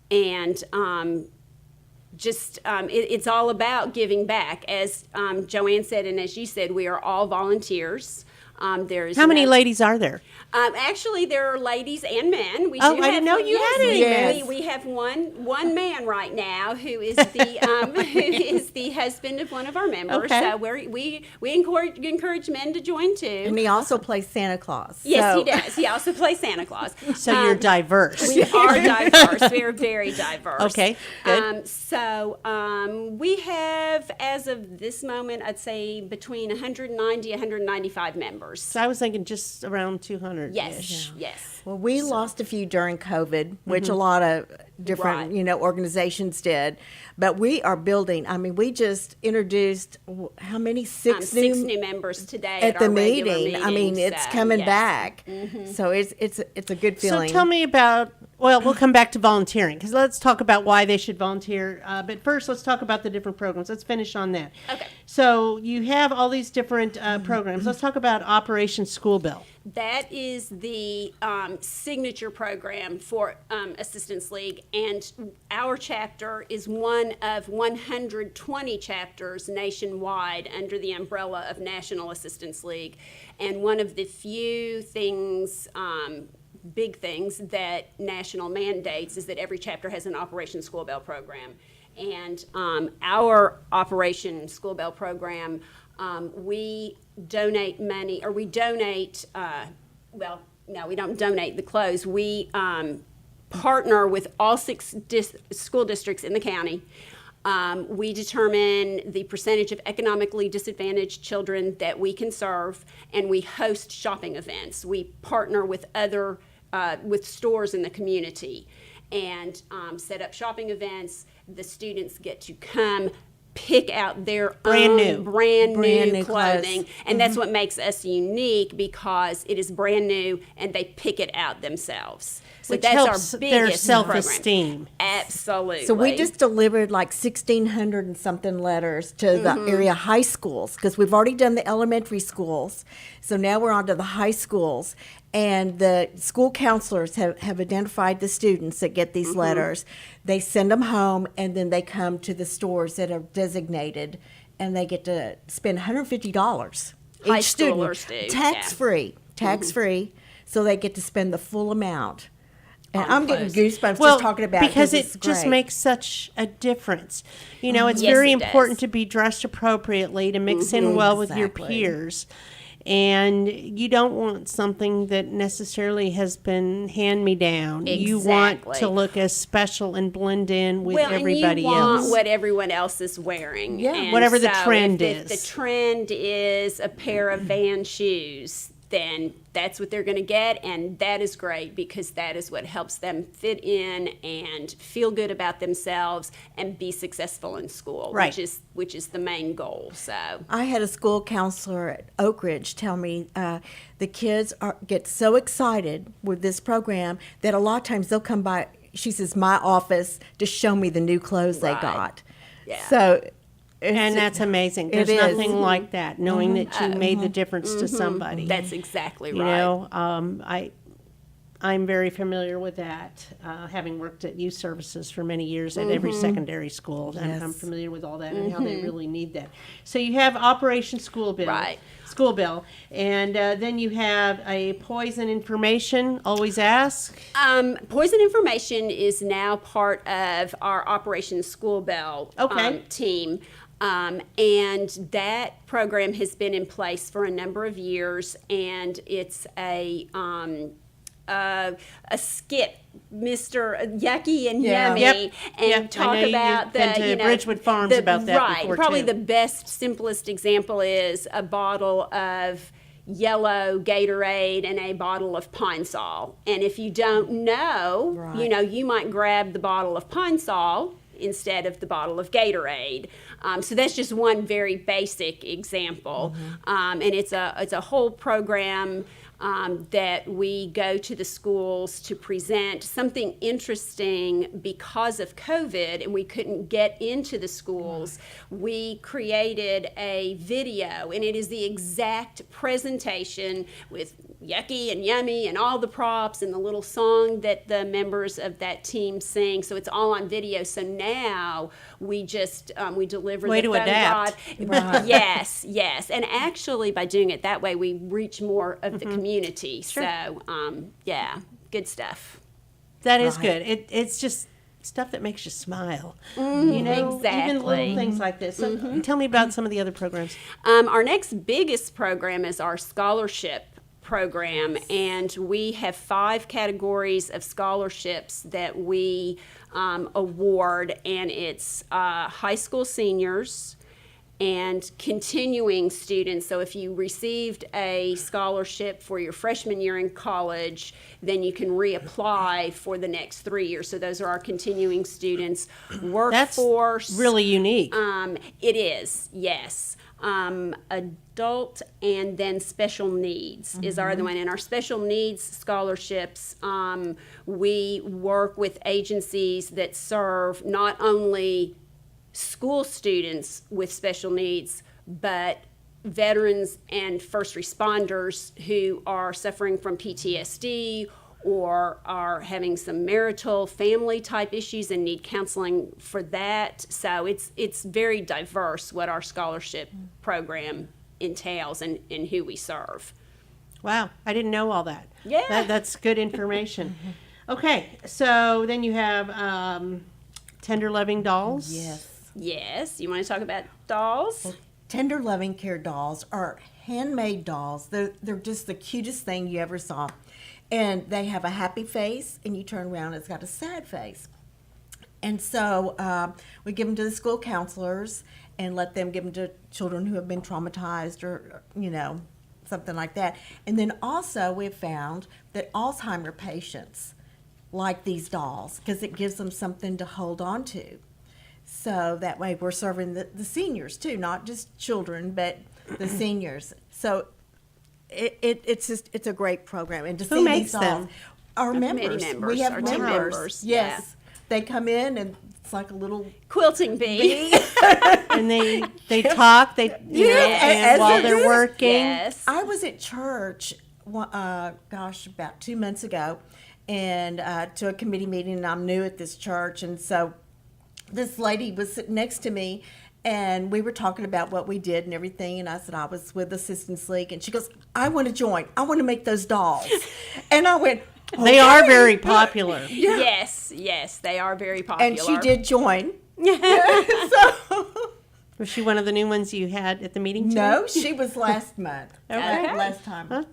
[SPEAKER 13] It's all about giving back. As Joanne said, and as you said, we are all volunteers.
[SPEAKER 4] How many ladies are there?
[SPEAKER 13] Actually, there are ladies and men.
[SPEAKER 4] I didn't know you had any.
[SPEAKER 13] Yes. We have one man right now who is the husband of one of our members.
[SPEAKER 4] Okay.
[SPEAKER 13] So we encourage men to join too.
[SPEAKER 12] And he also plays Santa Claus.
[SPEAKER 13] Yes, he does. He also plays Santa Claus.
[SPEAKER 4] So you're diverse.
[SPEAKER 13] We are diverse. We are very diverse.
[SPEAKER 4] Okay, good.
[SPEAKER 13] We have, as of this moment, I'd say between 190, 195 members.
[SPEAKER 4] So I was thinking just around 200.
[SPEAKER 13] Yes.
[SPEAKER 12] Well, we lost a few during COVID, which a lot of different,
[SPEAKER 13] Right.
[SPEAKER 12] you know, organizations did. But we are building. I mean, we just introduced how many? Six
[SPEAKER 13] new members today
[SPEAKER 12] at the
[SPEAKER 13] our regular
[SPEAKER 12] meeting. I mean, it's
[SPEAKER 13] so,
[SPEAKER 12] coming
[SPEAKER 13] yeah.
[SPEAKER 12] back. So it's a good feeling.
[SPEAKER 4] So tell me about, well, we'll come back to volunteering because let's talk about why they should volunteer. But first, let's talk about the different programs. Let's finish on that.
[SPEAKER 13] Okay.
[SPEAKER 4] So you have all these different programs. Let's talk about Operation School Bell.
[SPEAKER 13] That is the signature program for Assistance League, and our chapter is one of 120 chapters nationwide under the umbrella of National Assistance League. And one of the few things, big things that national mandates is that every chapter has an Operation School Bell program. And our Operation School Bell program, we donate money, or we donate, well, no, we don't donate the clothes. We partner with all 6 school districts in the county. We determine the percentage of economically disadvantaged children that we can serve, and we host shopping events. We partner with other, with stores in the community and set up shopping events. The students get to come pick out their
[SPEAKER 4] Brand
[SPEAKER 13] own
[SPEAKER 4] new.
[SPEAKER 13] brand
[SPEAKER 12] Brand
[SPEAKER 13] new
[SPEAKER 12] new clothes.
[SPEAKER 13] clothing. And that's what makes us unique, because it is brand new and they pick it out themselves. So
[SPEAKER 4] Which
[SPEAKER 13] that's
[SPEAKER 4] helps
[SPEAKER 13] our
[SPEAKER 4] their
[SPEAKER 13] biggest
[SPEAKER 4] self-esteem.
[SPEAKER 13] program. Absolutely.
[SPEAKER 12] So we just delivered like 1,600 and something letters to the area high schools, because we've already done the elementary schools. So now we're on to the high schools. And the school counselors have identified the students that get these letters. They send them home, and then they come to the stores that are designated, and they get to spend $150
[SPEAKER 13] High
[SPEAKER 12] each student,
[SPEAKER 13] schoolers do,
[SPEAKER 12] tax-free, tax-free, so they get to spend the full amount. And
[SPEAKER 13] On
[SPEAKER 12] I'm getting
[SPEAKER 13] clothes.
[SPEAKER 12] goosebumps
[SPEAKER 4] Well,
[SPEAKER 12] just talking about it
[SPEAKER 4] because
[SPEAKER 12] it's
[SPEAKER 4] it just
[SPEAKER 12] great.
[SPEAKER 4] makes such a difference. You know, it's
[SPEAKER 13] Yes,
[SPEAKER 4] very
[SPEAKER 13] it does.
[SPEAKER 4] important to be dressed appropriately, to mix in well with your
[SPEAKER 12] Exactly.
[SPEAKER 4] peers. And you don't want something that necessarily has been hand-me-down. You want
[SPEAKER 13] Exactly.
[SPEAKER 4] to look as special and blend in with
[SPEAKER 13] well,
[SPEAKER 4] everybody
[SPEAKER 13] and you want
[SPEAKER 4] else.
[SPEAKER 13] what everyone else is wearing.
[SPEAKER 12] Yeah.
[SPEAKER 13] And
[SPEAKER 4] Whatever the
[SPEAKER 13] so
[SPEAKER 4] trend
[SPEAKER 13] if
[SPEAKER 4] is.
[SPEAKER 13] the trend is a pair of Van shoes, then that's what they're going to get, and that is great, because that is what helps them fit in and feel good about themselves and be successful in school,
[SPEAKER 4] Right.
[SPEAKER 13] which is the main goal. So
[SPEAKER 12] I had a school counselor at Oak Ridge tell me the kids get so excited with this program that a lot of times they'll come by, she says, my office to show me the new clothes they
[SPEAKER 13] Right.
[SPEAKER 12] got.
[SPEAKER 13] Yeah.
[SPEAKER 12] So
[SPEAKER 4] And that's amazing.
[SPEAKER 12] It
[SPEAKER 4] There's
[SPEAKER 12] is.
[SPEAKER 4] nothing like that, knowing that you made the difference to somebody.
[SPEAKER 13] that's exactly
[SPEAKER 4] You
[SPEAKER 13] right.
[SPEAKER 4] know, I'm very familiar with that, having worked at youth services for many years at every secondary school. And I'm
[SPEAKER 12] Yes.
[SPEAKER 4] familiar with all that and how they really need that. So you have Operation School Bill.
[SPEAKER 13] Right.
[SPEAKER 4] School Bill. And then you have a poison information, always ask.
[SPEAKER 13] Poison information is now part of our Operation School Bell
[SPEAKER 4] Okay.
[SPEAKER 13] team. And that program has been in place for a number of years, and it's a skit, Mr. Yucky and
[SPEAKER 12] Yeah.
[SPEAKER 13] Yummy,
[SPEAKER 4] Yep.
[SPEAKER 13] and
[SPEAKER 4] Yep. I
[SPEAKER 13] talk
[SPEAKER 4] know
[SPEAKER 13] about
[SPEAKER 4] you've been to Bridgewood Farms about that
[SPEAKER 13] right.
[SPEAKER 4] before,
[SPEAKER 13] Probably
[SPEAKER 4] too.
[SPEAKER 13] the best, simplest example is a bottle of yellow Gatorade and a bottle of Pine Sol. And if you don't know, you know, you might grab the bottle of Pine Sol instead of the bottle of Gatorade. So that's just one very basic example. And it's a whole program that we go to the schools to present something interesting. Because of COVID and we couldn't get into the schools, we created a video, and it is the exact presentation with Yucky and Yummy and all the props and the little song that the members of that team sing. So it's all on video. So now we just we deliver
[SPEAKER 4] Way
[SPEAKER 13] the
[SPEAKER 4] to
[SPEAKER 13] phone
[SPEAKER 4] adapt.
[SPEAKER 13] rod. Yes, and actually by doing it that way, we reach more of the community.
[SPEAKER 4] Sure.
[SPEAKER 13] So yeah, good stuff.
[SPEAKER 4] That is good. It's just stuff that makes you smile. You know, even little
[SPEAKER 13] Exactly.
[SPEAKER 4] things like this. So tell me about some of the other programs.
[SPEAKER 13] Our next biggest program is our scholarship program, and we have 5 categories of scholarships that we award, and it's high school seniors, and continuing students. So if you received a scholarship for your freshman year in college, then you can reapply for the next 3 years. So those are our continuing students. Workforce.
[SPEAKER 4] That's really unique.
[SPEAKER 13] It is, yes. Adult and then special needs is our other one. And our special needs scholarships, we work with agencies that serve not only school students with special needs, but veterans and first responders who are suffering from PTSD or are having some marital family type issues and need counseling for that. So it's very diverse what our scholarship program entails and who we serve.
[SPEAKER 4] Wow, I didn't know all that.
[SPEAKER 13] Yeah.
[SPEAKER 4] That's good information. Okay, so then you have Tender Loving Dolls.
[SPEAKER 13] Yes, you want to talk about dolls?
[SPEAKER 12] Tender Loving Care dolls are handmade dolls. They're just the cutest thing you ever saw. And they have a happy face, and you turn around, it's got a sad face. And so we give them to the school counselors and let them give them to children who have been traumatized or, something like that. And then also we've found that Alzheimer patients like these dolls because it gives them something to hold on to. So that way we're serving the seniors too, not just children, but the seniors. So it's a great program. And to
[SPEAKER 4] Who
[SPEAKER 12] see
[SPEAKER 4] makes
[SPEAKER 12] these dolls,
[SPEAKER 4] them?
[SPEAKER 12] our
[SPEAKER 13] Committee
[SPEAKER 12] members.
[SPEAKER 13] members,
[SPEAKER 12] We have
[SPEAKER 13] our team
[SPEAKER 12] members.
[SPEAKER 13] members,
[SPEAKER 12] Yes.
[SPEAKER 13] yeah.
[SPEAKER 12] They come in and it's like a little
[SPEAKER 13] Quilting bee.
[SPEAKER 4] And they talk, and while they're working.
[SPEAKER 13] Yes.
[SPEAKER 12] I was at church, about 2 months ago, and to a committee meeting, and I'm new at this church, and so this lady was sitting next to me, and we were talking about what we did and everything, and I said I was with Assistance League, and she goes, I want to join. I want to make those dolls. And I went, okay.
[SPEAKER 4] They are very popular.
[SPEAKER 13] Yes, they are very popular.
[SPEAKER 12] And she did join.
[SPEAKER 4] Was she one of the new ones you had at the meeting today?
[SPEAKER 12] No, she was last month.
[SPEAKER 4] Okay.
[SPEAKER 12] Last time.
[SPEAKER 4] Huh?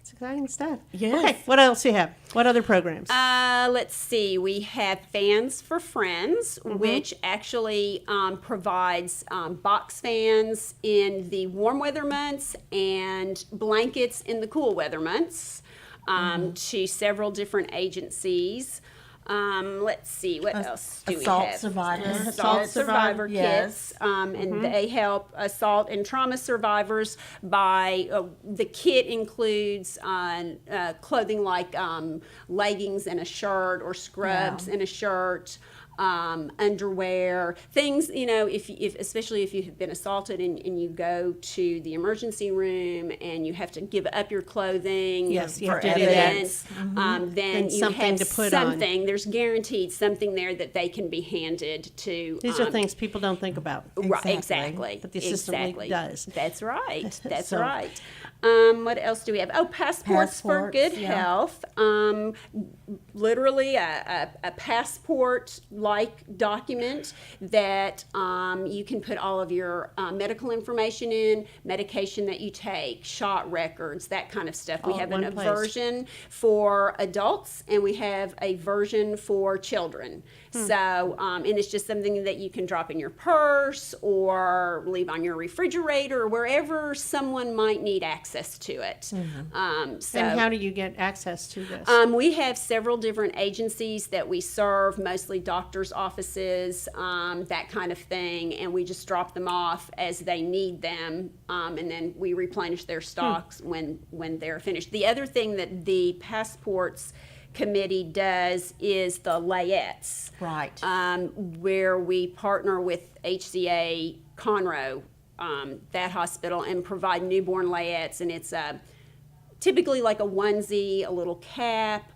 [SPEAKER 4] It's exciting stuff.
[SPEAKER 12] Yes.
[SPEAKER 4] Okay, what else do you have? What other programs?
[SPEAKER 13] Let's see. We have Fans for Friends, which actually provides box fans in the warm weather months and blankets in the cool weather months to several different agencies. Let's see, what else do we have?
[SPEAKER 12] Survivors.
[SPEAKER 13] Assault survivor
[SPEAKER 12] yes.
[SPEAKER 13] kits, and they help assault and trauma survivors by, the kit includes clothing like leggings and a shirt or scrubs and a shirt, underwear, things, if especially if you have been assaulted and you go to the emergency room and you have to give up your clothing
[SPEAKER 4] Yes, you
[SPEAKER 13] for
[SPEAKER 4] have to do that.
[SPEAKER 13] evidence, then
[SPEAKER 4] And
[SPEAKER 13] you
[SPEAKER 4] something
[SPEAKER 13] have
[SPEAKER 4] to put
[SPEAKER 13] something.
[SPEAKER 4] on.
[SPEAKER 13] There's guaranteed something there that they can be handed to.
[SPEAKER 4] These are things people don't think about.
[SPEAKER 13] Right, exactly.
[SPEAKER 4] But the Assistance League does.
[SPEAKER 13] That's right. That's
[SPEAKER 4] So-
[SPEAKER 13] right. What else do we have? Oh, passports for good health. Literally a passport-like document that you can put all of your medical information in, medication that you take, shot records, that kind of stuff. We
[SPEAKER 4] All
[SPEAKER 13] have
[SPEAKER 4] in
[SPEAKER 13] a
[SPEAKER 4] one place.
[SPEAKER 13] version for adults and we have a version for children. So, and it's just something that you can drop in your purse or leave on your refrigerator or wherever someone might need access to it. So,
[SPEAKER 4] And how do you get access to this?
[SPEAKER 13] we have several different agencies that we serve, mostly doctors' offices, that kind of thing, and we just drop them off as they need them, and then we replenish their stocks when they're finished. The other thing that the passports committee does is the layettes,
[SPEAKER 12] Right.
[SPEAKER 13] where we partner with HCA Conroe, that hospital, and provide newborn layettes, and it's typically like a onesie, a little cap,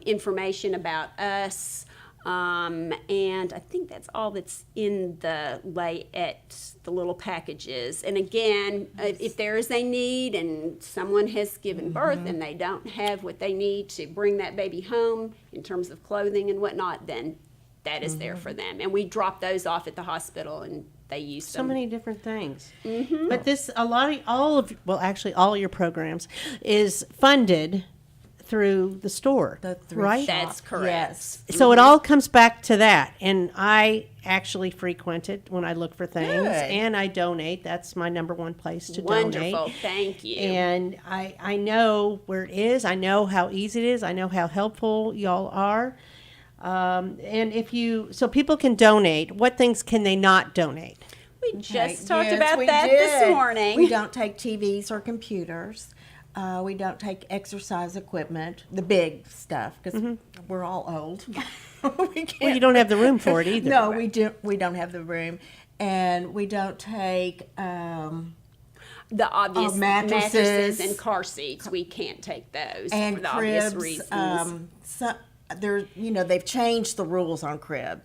[SPEAKER 13] information about us, and I think that's all that's in the layette, the little packages. And again, if there is a need and someone has given birth and they don't have what they need to bring that baby home in terms of clothing and whatnot, then that is there for them. And we drop those off at the hospital and they use
[SPEAKER 4] So
[SPEAKER 13] them.
[SPEAKER 4] many different things. But this, all your programs is funded through the store, right?
[SPEAKER 13] That's correct.
[SPEAKER 12] Yes.
[SPEAKER 4] So it all comes back to that. And I actually frequent it when I look for things,
[SPEAKER 12] Good.
[SPEAKER 4] and I donate. That's my number one place to
[SPEAKER 13] Wonderful.
[SPEAKER 4] donate.
[SPEAKER 13] Thank you.
[SPEAKER 4] And I know where it is. I know how easy it is. I know how helpful y'all are. And so people can donate. What things can they not donate?
[SPEAKER 13] We just talked
[SPEAKER 12] Yes,
[SPEAKER 13] about
[SPEAKER 12] we
[SPEAKER 13] that
[SPEAKER 12] did.
[SPEAKER 13] this morning.
[SPEAKER 12] We don't take TVs or computers. We don't take exercise equipment, the big stuff, because we're all old. We can't.
[SPEAKER 4] Well, you don't have the room for it either.
[SPEAKER 12] No, we do. We don't have the room, and we don't take.
[SPEAKER 13] The obvious
[SPEAKER 12] mattresses
[SPEAKER 13] and car seats, we can't take those
[SPEAKER 12] And
[SPEAKER 13] for the obvious
[SPEAKER 12] cribs.
[SPEAKER 13] reasons.
[SPEAKER 12] They've changed the rules on crib.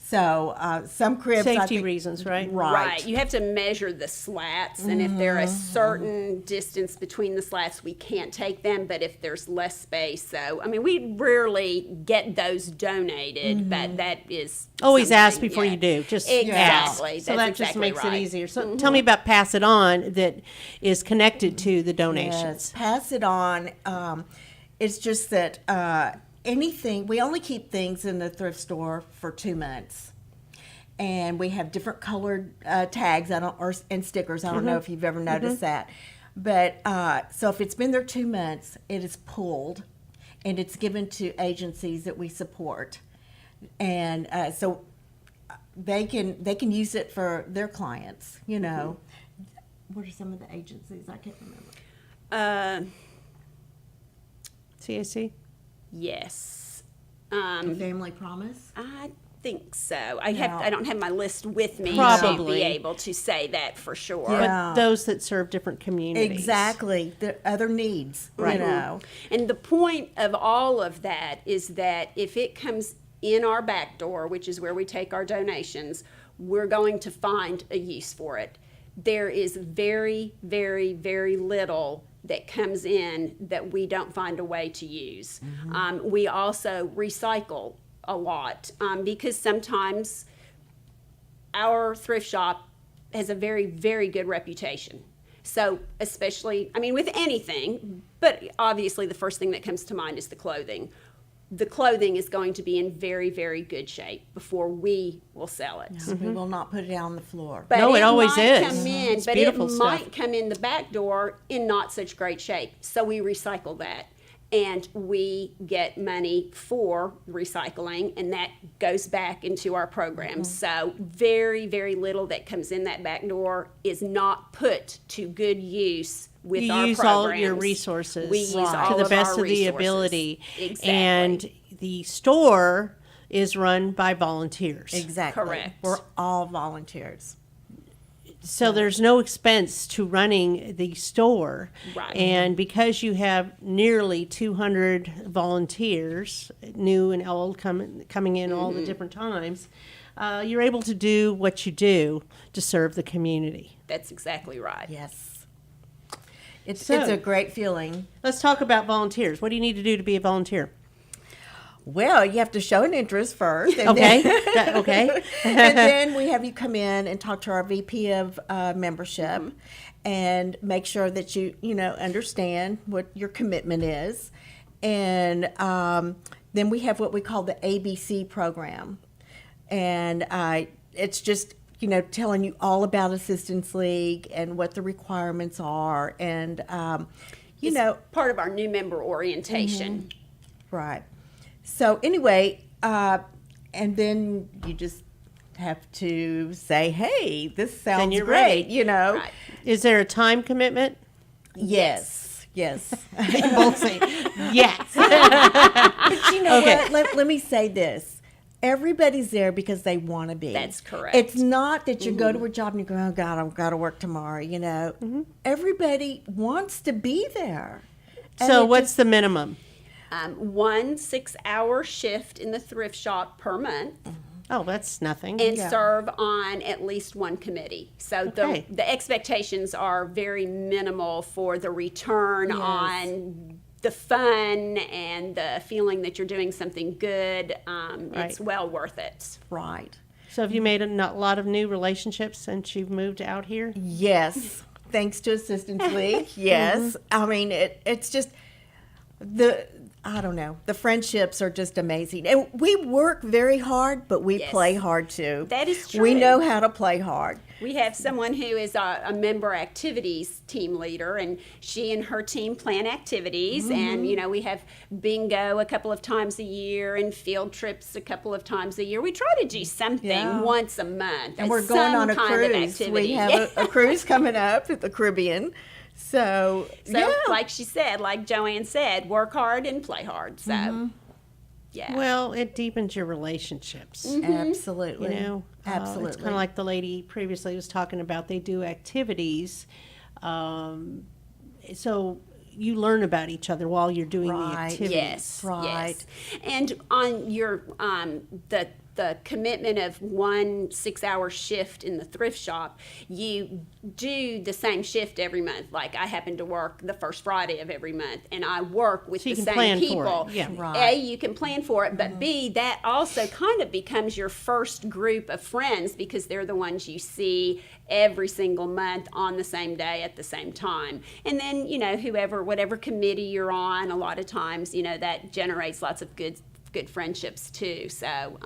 [SPEAKER 12] So some cribs, I
[SPEAKER 4] Safety
[SPEAKER 12] think-
[SPEAKER 4] reasons, right?
[SPEAKER 12] Right.
[SPEAKER 13] You have to measure the slats, and if they're a certain distance between the slats, we can't take them. But if there's less space, we rarely get those donated, but that is
[SPEAKER 4] Always ask
[SPEAKER 13] something,
[SPEAKER 4] before
[SPEAKER 13] yeah.
[SPEAKER 4] you do. Just
[SPEAKER 13] Exactly.
[SPEAKER 4] ask. So
[SPEAKER 13] That's
[SPEAKER 4] that just
[SPEAKER 13] exactly
[SPEAKER 4] makes
[SPEAKER 13] right.
[SPEAKER 4] it easier. So tell me about Pass It On that is connected to the donations.
[SPEAKER 12] Yes, pass it on. It's just that we only keep things in the thrift store for 2 months. And we have different colored tags and stickers. I don't know if you've ever noticed that. But so if it's been there 2 months, it is pulled and it's given to agencies that we support. And so they can use it for their clients, What are some of the agencies? I can't remember.
[SPEAKER 4] CAC?
[SPEAKER 13] Yes.
[SPEAKER 12] Family Promise?
[SPEAKER 13] I think so. I don't have my list with me to
[SPEAKER 4] Probably.
[SPEAKER 13] be able to say that for sure.
[SPEAKER 4] But those that serve different communities.
[SPEAKER 12] Exactly. The other needs,
[SPEAKER 13] Right. And the point of all of that is that if it comes in our back door, which is where we take our donations, we're going to find a use for it. There is very, very, very little that comes in that we don't find a way to use. We also recycle a lot because sometimes our thrift shop has a very, very good reputation. So especially, with anything, but obviously the first thing that comes to mind is the clothing. The clothing is going to be in very, very good shape before we will sell it.
[SPEAKER 12] We will not put it on the floor.
[SPEAKER 13] But
[SPEAKER 4] No, it always
[SPEAKER 13] might
[SPEAKER 4] is.
[SPEAKER 13] Come in,
[SPEAKER 4] It's
[SPEAKER 13] but
[SPEAKER 4] beautiful
[SPEAKER 13] it
[SPEAKER 4] stuff.
[SPEAKER 13] might come in the back door in not such great shape. So we recycle that. And we get money for recycling, and that goes back into our program. So very, very little that comes in that back door is not put to good use with our
[SPEAKER 4] use
[SPEAKER 13] programs.
[SPEAKER 4] all your resources
[SPEAKER 13] We use
[SPEAKER 4] to
[SPEAKER 13] all
[SPEAKER 4] the
[SPEAKER 13] of
[SPEAKER 4] best
[SPEAKER 13] our
[SPEAKER 4] of the
[SPEAKER 13] resources.
[SPEAKER 4] ability.
[SPEAKER 13] Exactly.
[SPEAKER 4] And the store is run by volunteers.
[SPEAKER 12] Exactly.
[SPEAKER 13] Correct.
[SPEAKER 12] We're all volunteers.
[SPEAKER 4] So there's no expense to running the store.
[SPEAKER 13] Right.
[SPEAKER 4] And because you have nearly 200 volunteers, new and old, coming in all the different times, you're able to do what you do to serve the community.
[SPEAKER 13] That's exactly right.
[SPEAKER 12] Yes. It's
[SPEAKER 4] So-
[SPEAKER 12] a great feeling.
[SPEAKER 4] Let's talk about volunteers. What do you need to do to be a volunteer?
[SPEAKER 12] Well, you have to show an interest first. And
[SPEAKER 4] Okay.
[SPEAKER 12] Then,
[SPEAKER 4] Okay.
[SPEAKER 12] and then we have you come in and talk to our VP of membership and make sure that you understand what your commitment is. And then we have what we call the ABC program. And it's just, telling you all about Assistance League and what the requirements are. And,
[SPEAKER 13] It's part of our new member orientation.
[SPEAKER 12] Right. So anyway, and then you just have to say, hey, this sounds
[SPEAKER 4] you're
[SPEAKER 12] great,
[SPEAKER 4] ready.
[SPEAKER 13] Right.
[SPEAKER 4] Is there a time commitment?
[SPEAKER 12] Yes.
[SPEAKER 4] Both say yes.
[SPEAKER 12] But you know
[SPEAKER 4] Okay.
[SPEAKER 12] what? Let me say this. Everybody's there because they want to be.
[SPEAKER 13] That's correct.
[SPEAKER 12] It's not that you go to a job and you go, oh, God, I've got to work tomorrow, Everybody wants to be there. And
[SPEAKER 4] So
[SPEAKER 12] it
[SPEAKER 4] what's the minimum?
[SPEAKER 13] 1 6-hour shift in the thrift shop per month.
[SPEAKER 4] Oh, that's nothing.
[SPEAKER 13] And serve on at least one committee. So
[SPEAKER 4] Okay.
[SPEAKER 13] the expectations are very minimal for the return on the fun and the feeling that you're doing something good. It's well worth it.
[SPEAKER 12] Right.
[SPEAKER 4] So have you made a lot of new relationships since you've moved out here?
[SPEAKER 12] Yes, thanks to Assistance League. Yes, I mean it's just I don't know. The friendships are just amazing. And we work very hard, but we play hard too.
[SPEAKER 13] That is true.
[SPEAKER 12] We know how to play hard.
[SPEAKER 13] We have someone who is a member activities team leader, and she and her team plan activities. And, you know, we have bingo a couple of times a year and field trips a couple of times a year. We try to do something once a month.
[SPEAKER 12] And we're going on a cruise. We have a cruise coming up at the Caribbean. So
[SPEAKER 13] like she said, like Joanne said, work hard and play hard. So, yeah.
[SPEAKER 4] Well, it deepens your relationships.
[SPEAKER 12] Absolutely.
[SPEAKER 4] You know,
[SPEAKER 12] absolutely.
[SPEAKER 4] It's kind of like the lady previously was talking about. They do activities, so you learn about each other while you're doing the activities.
[SPEAKER 13] Yes,
[SPEAKER 12] right.
[SPEAKER 13] yes. And on your the commitment of 1 6-hour shift in the thrift shop, you do the same shift every month. Like I happen to work the first Friday of every month, and I work with the same people.
[SPEAKER 4] Yeah,
[SPEAKER 12] right.
[SPEAKER 13] A, you can plan for it, but B, that also kind of becomes your first group of friends because they're the ones you see every single month on the same day at the same time. And then, you know, whatever committee you're on, a lot of times, you know, that generates lots of good friendships too. So,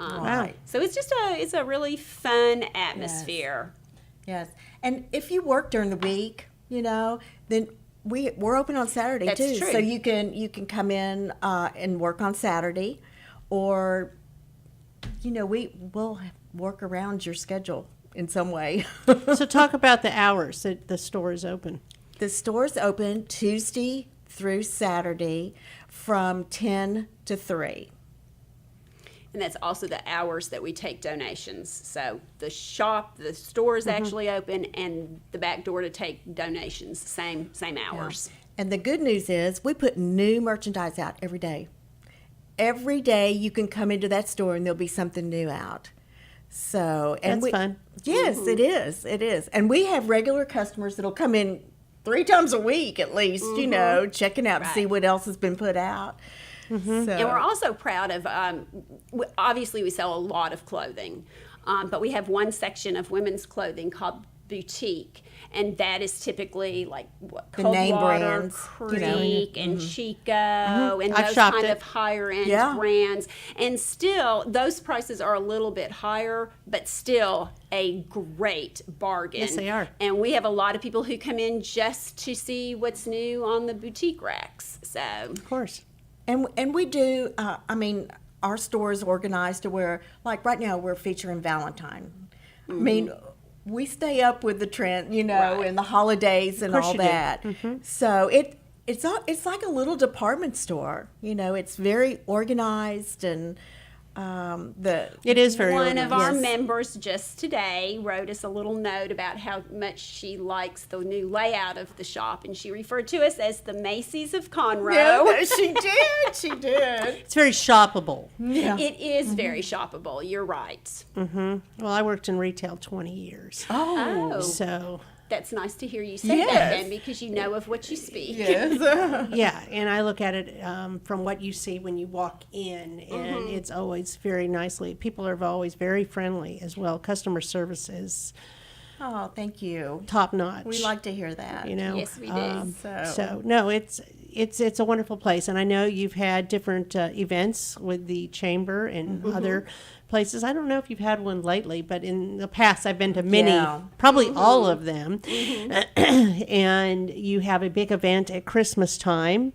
[SPEAKER 13] so it's a really fun atmosphere.
[SPEAKER 12] Yes. And if you work during the week, you know, then we're open on Saturday
[SPEAKER 13] That's
[SPEAKER 12] too.
[SPEAKER 13] true.
[SPEAKER 12] So you can come in and work on Saturday, or, you know, we'll work around your schedule in some way.
[SPEAKER 4] So talk about the hours that the store is open.
[SPEAKER 12] The store's open Tuesday through Saturday from 10 to 3.
[SPEAKER 13] And that's also the hours that we take donations. So the store is actually open, and the back door to take donations, same hours.
[SPEAKER 12] Yeah. And the good news is we put new merchandise out every day. Every day you can come into that store and there'll be something new out. So
[SPEAKER 4] That's fun.
[SPEAKER 12] Yes, it is. It is. And we have regular customers that'll come in 3 times a week at least, you know, checking out to see what else has been put out. So.
[SPEAKER 13] And we're also proud of, obviously we sell a lot of clothing, but we have one section of women's clothing called boutique, and that is typically like
[SPEAKER 12] the name
[SPEAKER 13] Coldwater,
[SPEAKER 12] brands,
[SPEAKER 13] Creek, and Chico, and
[SPEAKER 4] I've
[SPEAKER 13] those
[SPEAKER 4] shopped
[SPEAKER 13] kind
[SPEAKER 4] it.
[SPEAKER 13] of higher end brands. And still, those prices are a little bit higher, but still a great bargain.
[SPEAKER 4] Yes, they are.
[SPEAKER 13] And we have a lot of people who come in just to see what's new on the boutique racks. So,
[SPEAKER 4] Of course.
[SPEAKER 12] And we do, I mean, our store is organized to where, like right now, we're featuring Valentine. I mean, we stay up with the trend, you know, and the holidays and all that. So it's like a little department store. You know, it's very organized, and
[SPEAKER 4] it is very
[SPEAKER 13] one of our
[SPEAKER 12] Yes.
[SPEAKER 13] members just today wrote us a little note about how much she likes the new layout of the shop, and she referred to us as the Macy's of Conroe.
[SPEAKER 12] Yeah, she did. She did.
[SPEAKER 4] It's very shoppable.
[SPEAKER 12] Yeah.
[SPEAKER 13] It is very shoppable. You're right.
[SPEAKER 4] Well, I worked in retail 20 years.
[SPEAKER 13] Oh.
[SPEAKER 4] So,
[SPEAKER 13] That's nice to hear you say that, then, because you know of what you speak.
[SPEAKER 12] Yes.
[SPEAKER 4] yeah, and I look at it from what you see when you walk in, and it's always very nicely. People are always very friendly as well. Customer service is
[SPEAKER 12] Oh, thank you.
[SPEAKER 4] top notch.
[SPEAKER 12] We like to hear that.
[SPEAKER 4] You know,
[SPEAKER 13] Yes, we do.
[SPEAKER 4] So no, it's a wonderful place, and I know you've had different events with the chamber and other places. I don't know if you've had one lately, but in the past I've been to many, probably all of them. And you have a big event at Christmas time.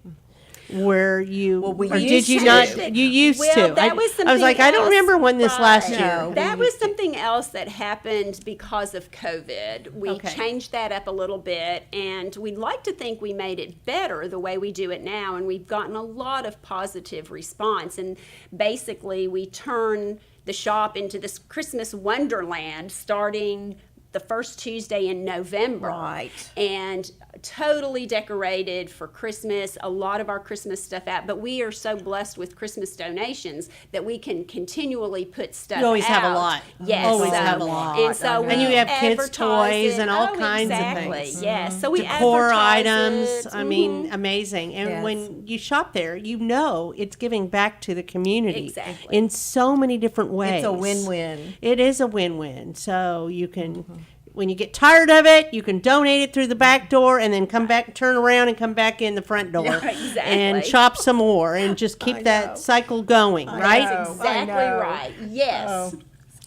[SPEAKER 4] Where you,
[SPEAKER 12] we
[SPEAKER 4] or
[SPEAKER 12] used
[SPEAKER 4] did you
[SPEAKER 12] to.
[SPEAKER 4] not? You used
[SPEAKER 13] Well,
[SPEAKER 4] to.
[SPEAKER 13] that was
[SPEAKER 4] I was like,
[SPEAKER 13] something
[SPEAKER 4] I don't
[SPEAKER 13] else.
[SPEAKER 4] remember when this last
[SPEAKER 12] Right.
[SPEAKER 4] year.
[SPEAKER 12] No.
[SPEAKER 13] That was something else that happened because of COVID. We changed that up a little bit, and we'd like to think we made it better the way we do it now, and we've gotten a lot of positive response. And basically, we turn the shop into this Christmas wonderland starting the first Tuesday in November.
[SPEAKER 12] Right.
[SPEAKER 13] And totally decorated for Christmas, a lot of our Christmas stuff out, but we are so blessed with Christmas donations that we can continually put stuff out.
[SPEAKER 4] You always have a lot.
[SPEAKER 13] Yes.
[SPEAKER 4] Always
[SPEAKER 13] so-
[SPEAKER 4] have a lot.
[SPEAKER 13] And so
[SPEAKER 4] And you
[SPEAKER 13] we
[SPEAKER 4] have kids'
[SPEAKER 13] advertise
[SPEAKER 4] toys and all
[SPEAKER 13] it.
[SPEAKER 4] kinds of
[SPEAKER 13] Exactly.
[SPEAKER 4] things.
[SPEAKER 13] Yes. So we
[SPEAKER 4] Decor
[SPEAKER 13] advertise
[SPEAKER 4] items.
[SPEAKER 13] it.
[SPEAKER 4] I mean, amazing. And
[SPEAKER 12] Yes.
[SPEAKER 4] when you shop there, you know it's giving back to the community
[SPEAKER 13] Exactly.
[SPEAKER 4] in so many different ways.
[SPEAKER 12] It's a win-win.
[SPEAKER 4] It is a win-win. So you can when you get tired of it, you can donate it through the back door and then come back, turn around and come back in the front door.
[SPEAKER 13] Yeah, exactly.
[SPEAKER 4] And chop some more and just keep that cycle going, right?
[SPEAKER 13] That's exactly right. Yes.
[SPEAKER 12] Oh,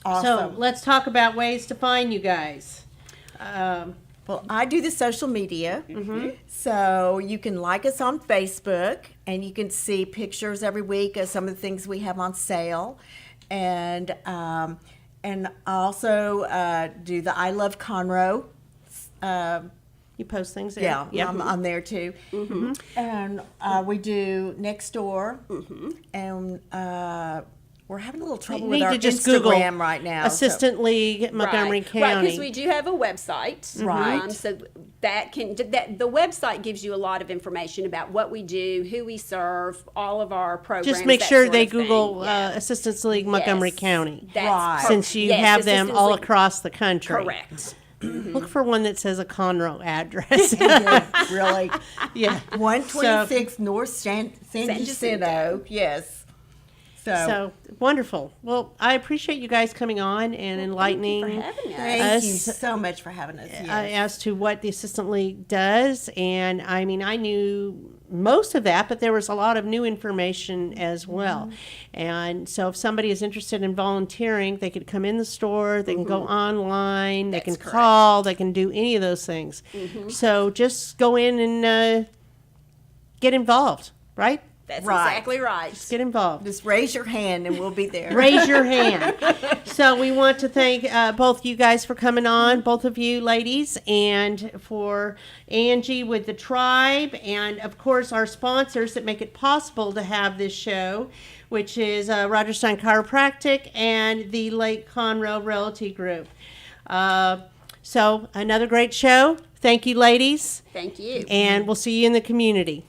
[SPEAKER 12] awesome.
[SPEAKER 4] So let's talk about ways to find you guys.
[SPEAKER 12] Well, I do the social media. So you can like us on Facebook, and you can see pictures every week of some of the things we have on sale. And also do the I Love Conroe.
[SPEAKER 4] You post things there?
[SPEAKER 12] Yeah,
[SPEAKER 4] Yep.
[SPEAKER 12] I'm on there too. And we do Next Door. And we're having a little trouble
[SPEAKER 4] You
[SPEAKER 12] with
[SPEAKER 4] need
[SPEAKER 12] our
[SPEAKER 4] to just Google
[SPEAKER 12] Instagram right now.
[SPEAKER 4] Assistant League Montgomery
[SPEAKER 13] Right,
[SPEAKER 4] County.
[SPEAKER 13] because we do have a website.
[SPEAKER 12] Right.
[SPEAKER 13] So that the website gives you a lot of information about what we do, who we serve, all of our programs.
[SPEAKER 4] Just make
[SPEAKER 13] that
[SPEAKER 4] sure
[SPEAKER 13] sort
[SPEAKER 4] they
[SPEAKER 13] of thing.
[SPEAKER 4] Google
[SPEAKER 13] Yeah.
[SPEAKER 4] Assistance League Montgomery
[SPEAKER 13] Yes,
[SPEAKER 4] County.
[SPEAKER 13] that's
[SPEAKER 12] Right.
[SPEAKER 4] Since you
[SPEAKER 13] yes,
[SPEAKER 4] have them
[SPEAKER 13] Assistance
[SPEAKER 4] all
[SPEAKER 13] League.
[SPEAKER 4] across the country.
[SPEAKER 13] Correct.
[SPEAKER 4] Look for one that says a Conroe address.
[SPEAKER 12] Really?
[SPEAKER 4] Yeah.
[SPEAKER 12] 126 North San Jacinto. Yes.
[SPEAKER 4] So wonderful. Well, I appreciate you guys coming on and enlightening
[SPEAKER 12] Thank you
[SPEAKER 4] us
[SPEAKER 12] so much for having us. Yes.
[SPEAKER 4] as to what the Assistant League does. And I mean, I knew most of that, but there was a lot of new information as well. And so if somebody is interested in volunteering, they could come in the store, they can go online, they can call, they can do any of those things. So just go in and get involved, right?
[SPEAKER 13] That's
[SPEAKER 12] Right.
[SPEAKER 13] exactly right.
[SPEAKER 4] Just get involved.
[SPEAKER 12] Just raise your hand and we'll be there.
[SPEAKER 4] Raise your hand. So we want to thank both you guys for coming on, both of you ladies, and for Angie with the Trybe, and of course our sponsors that make it possible to have this show, which is Roger Stein Chiropractic and the Lake Conroe Realty Group. So another great show. Thank you, ladies.
[SPEAKER 13] Thank you.
[SPEAKER 4] And we'll see you in the community.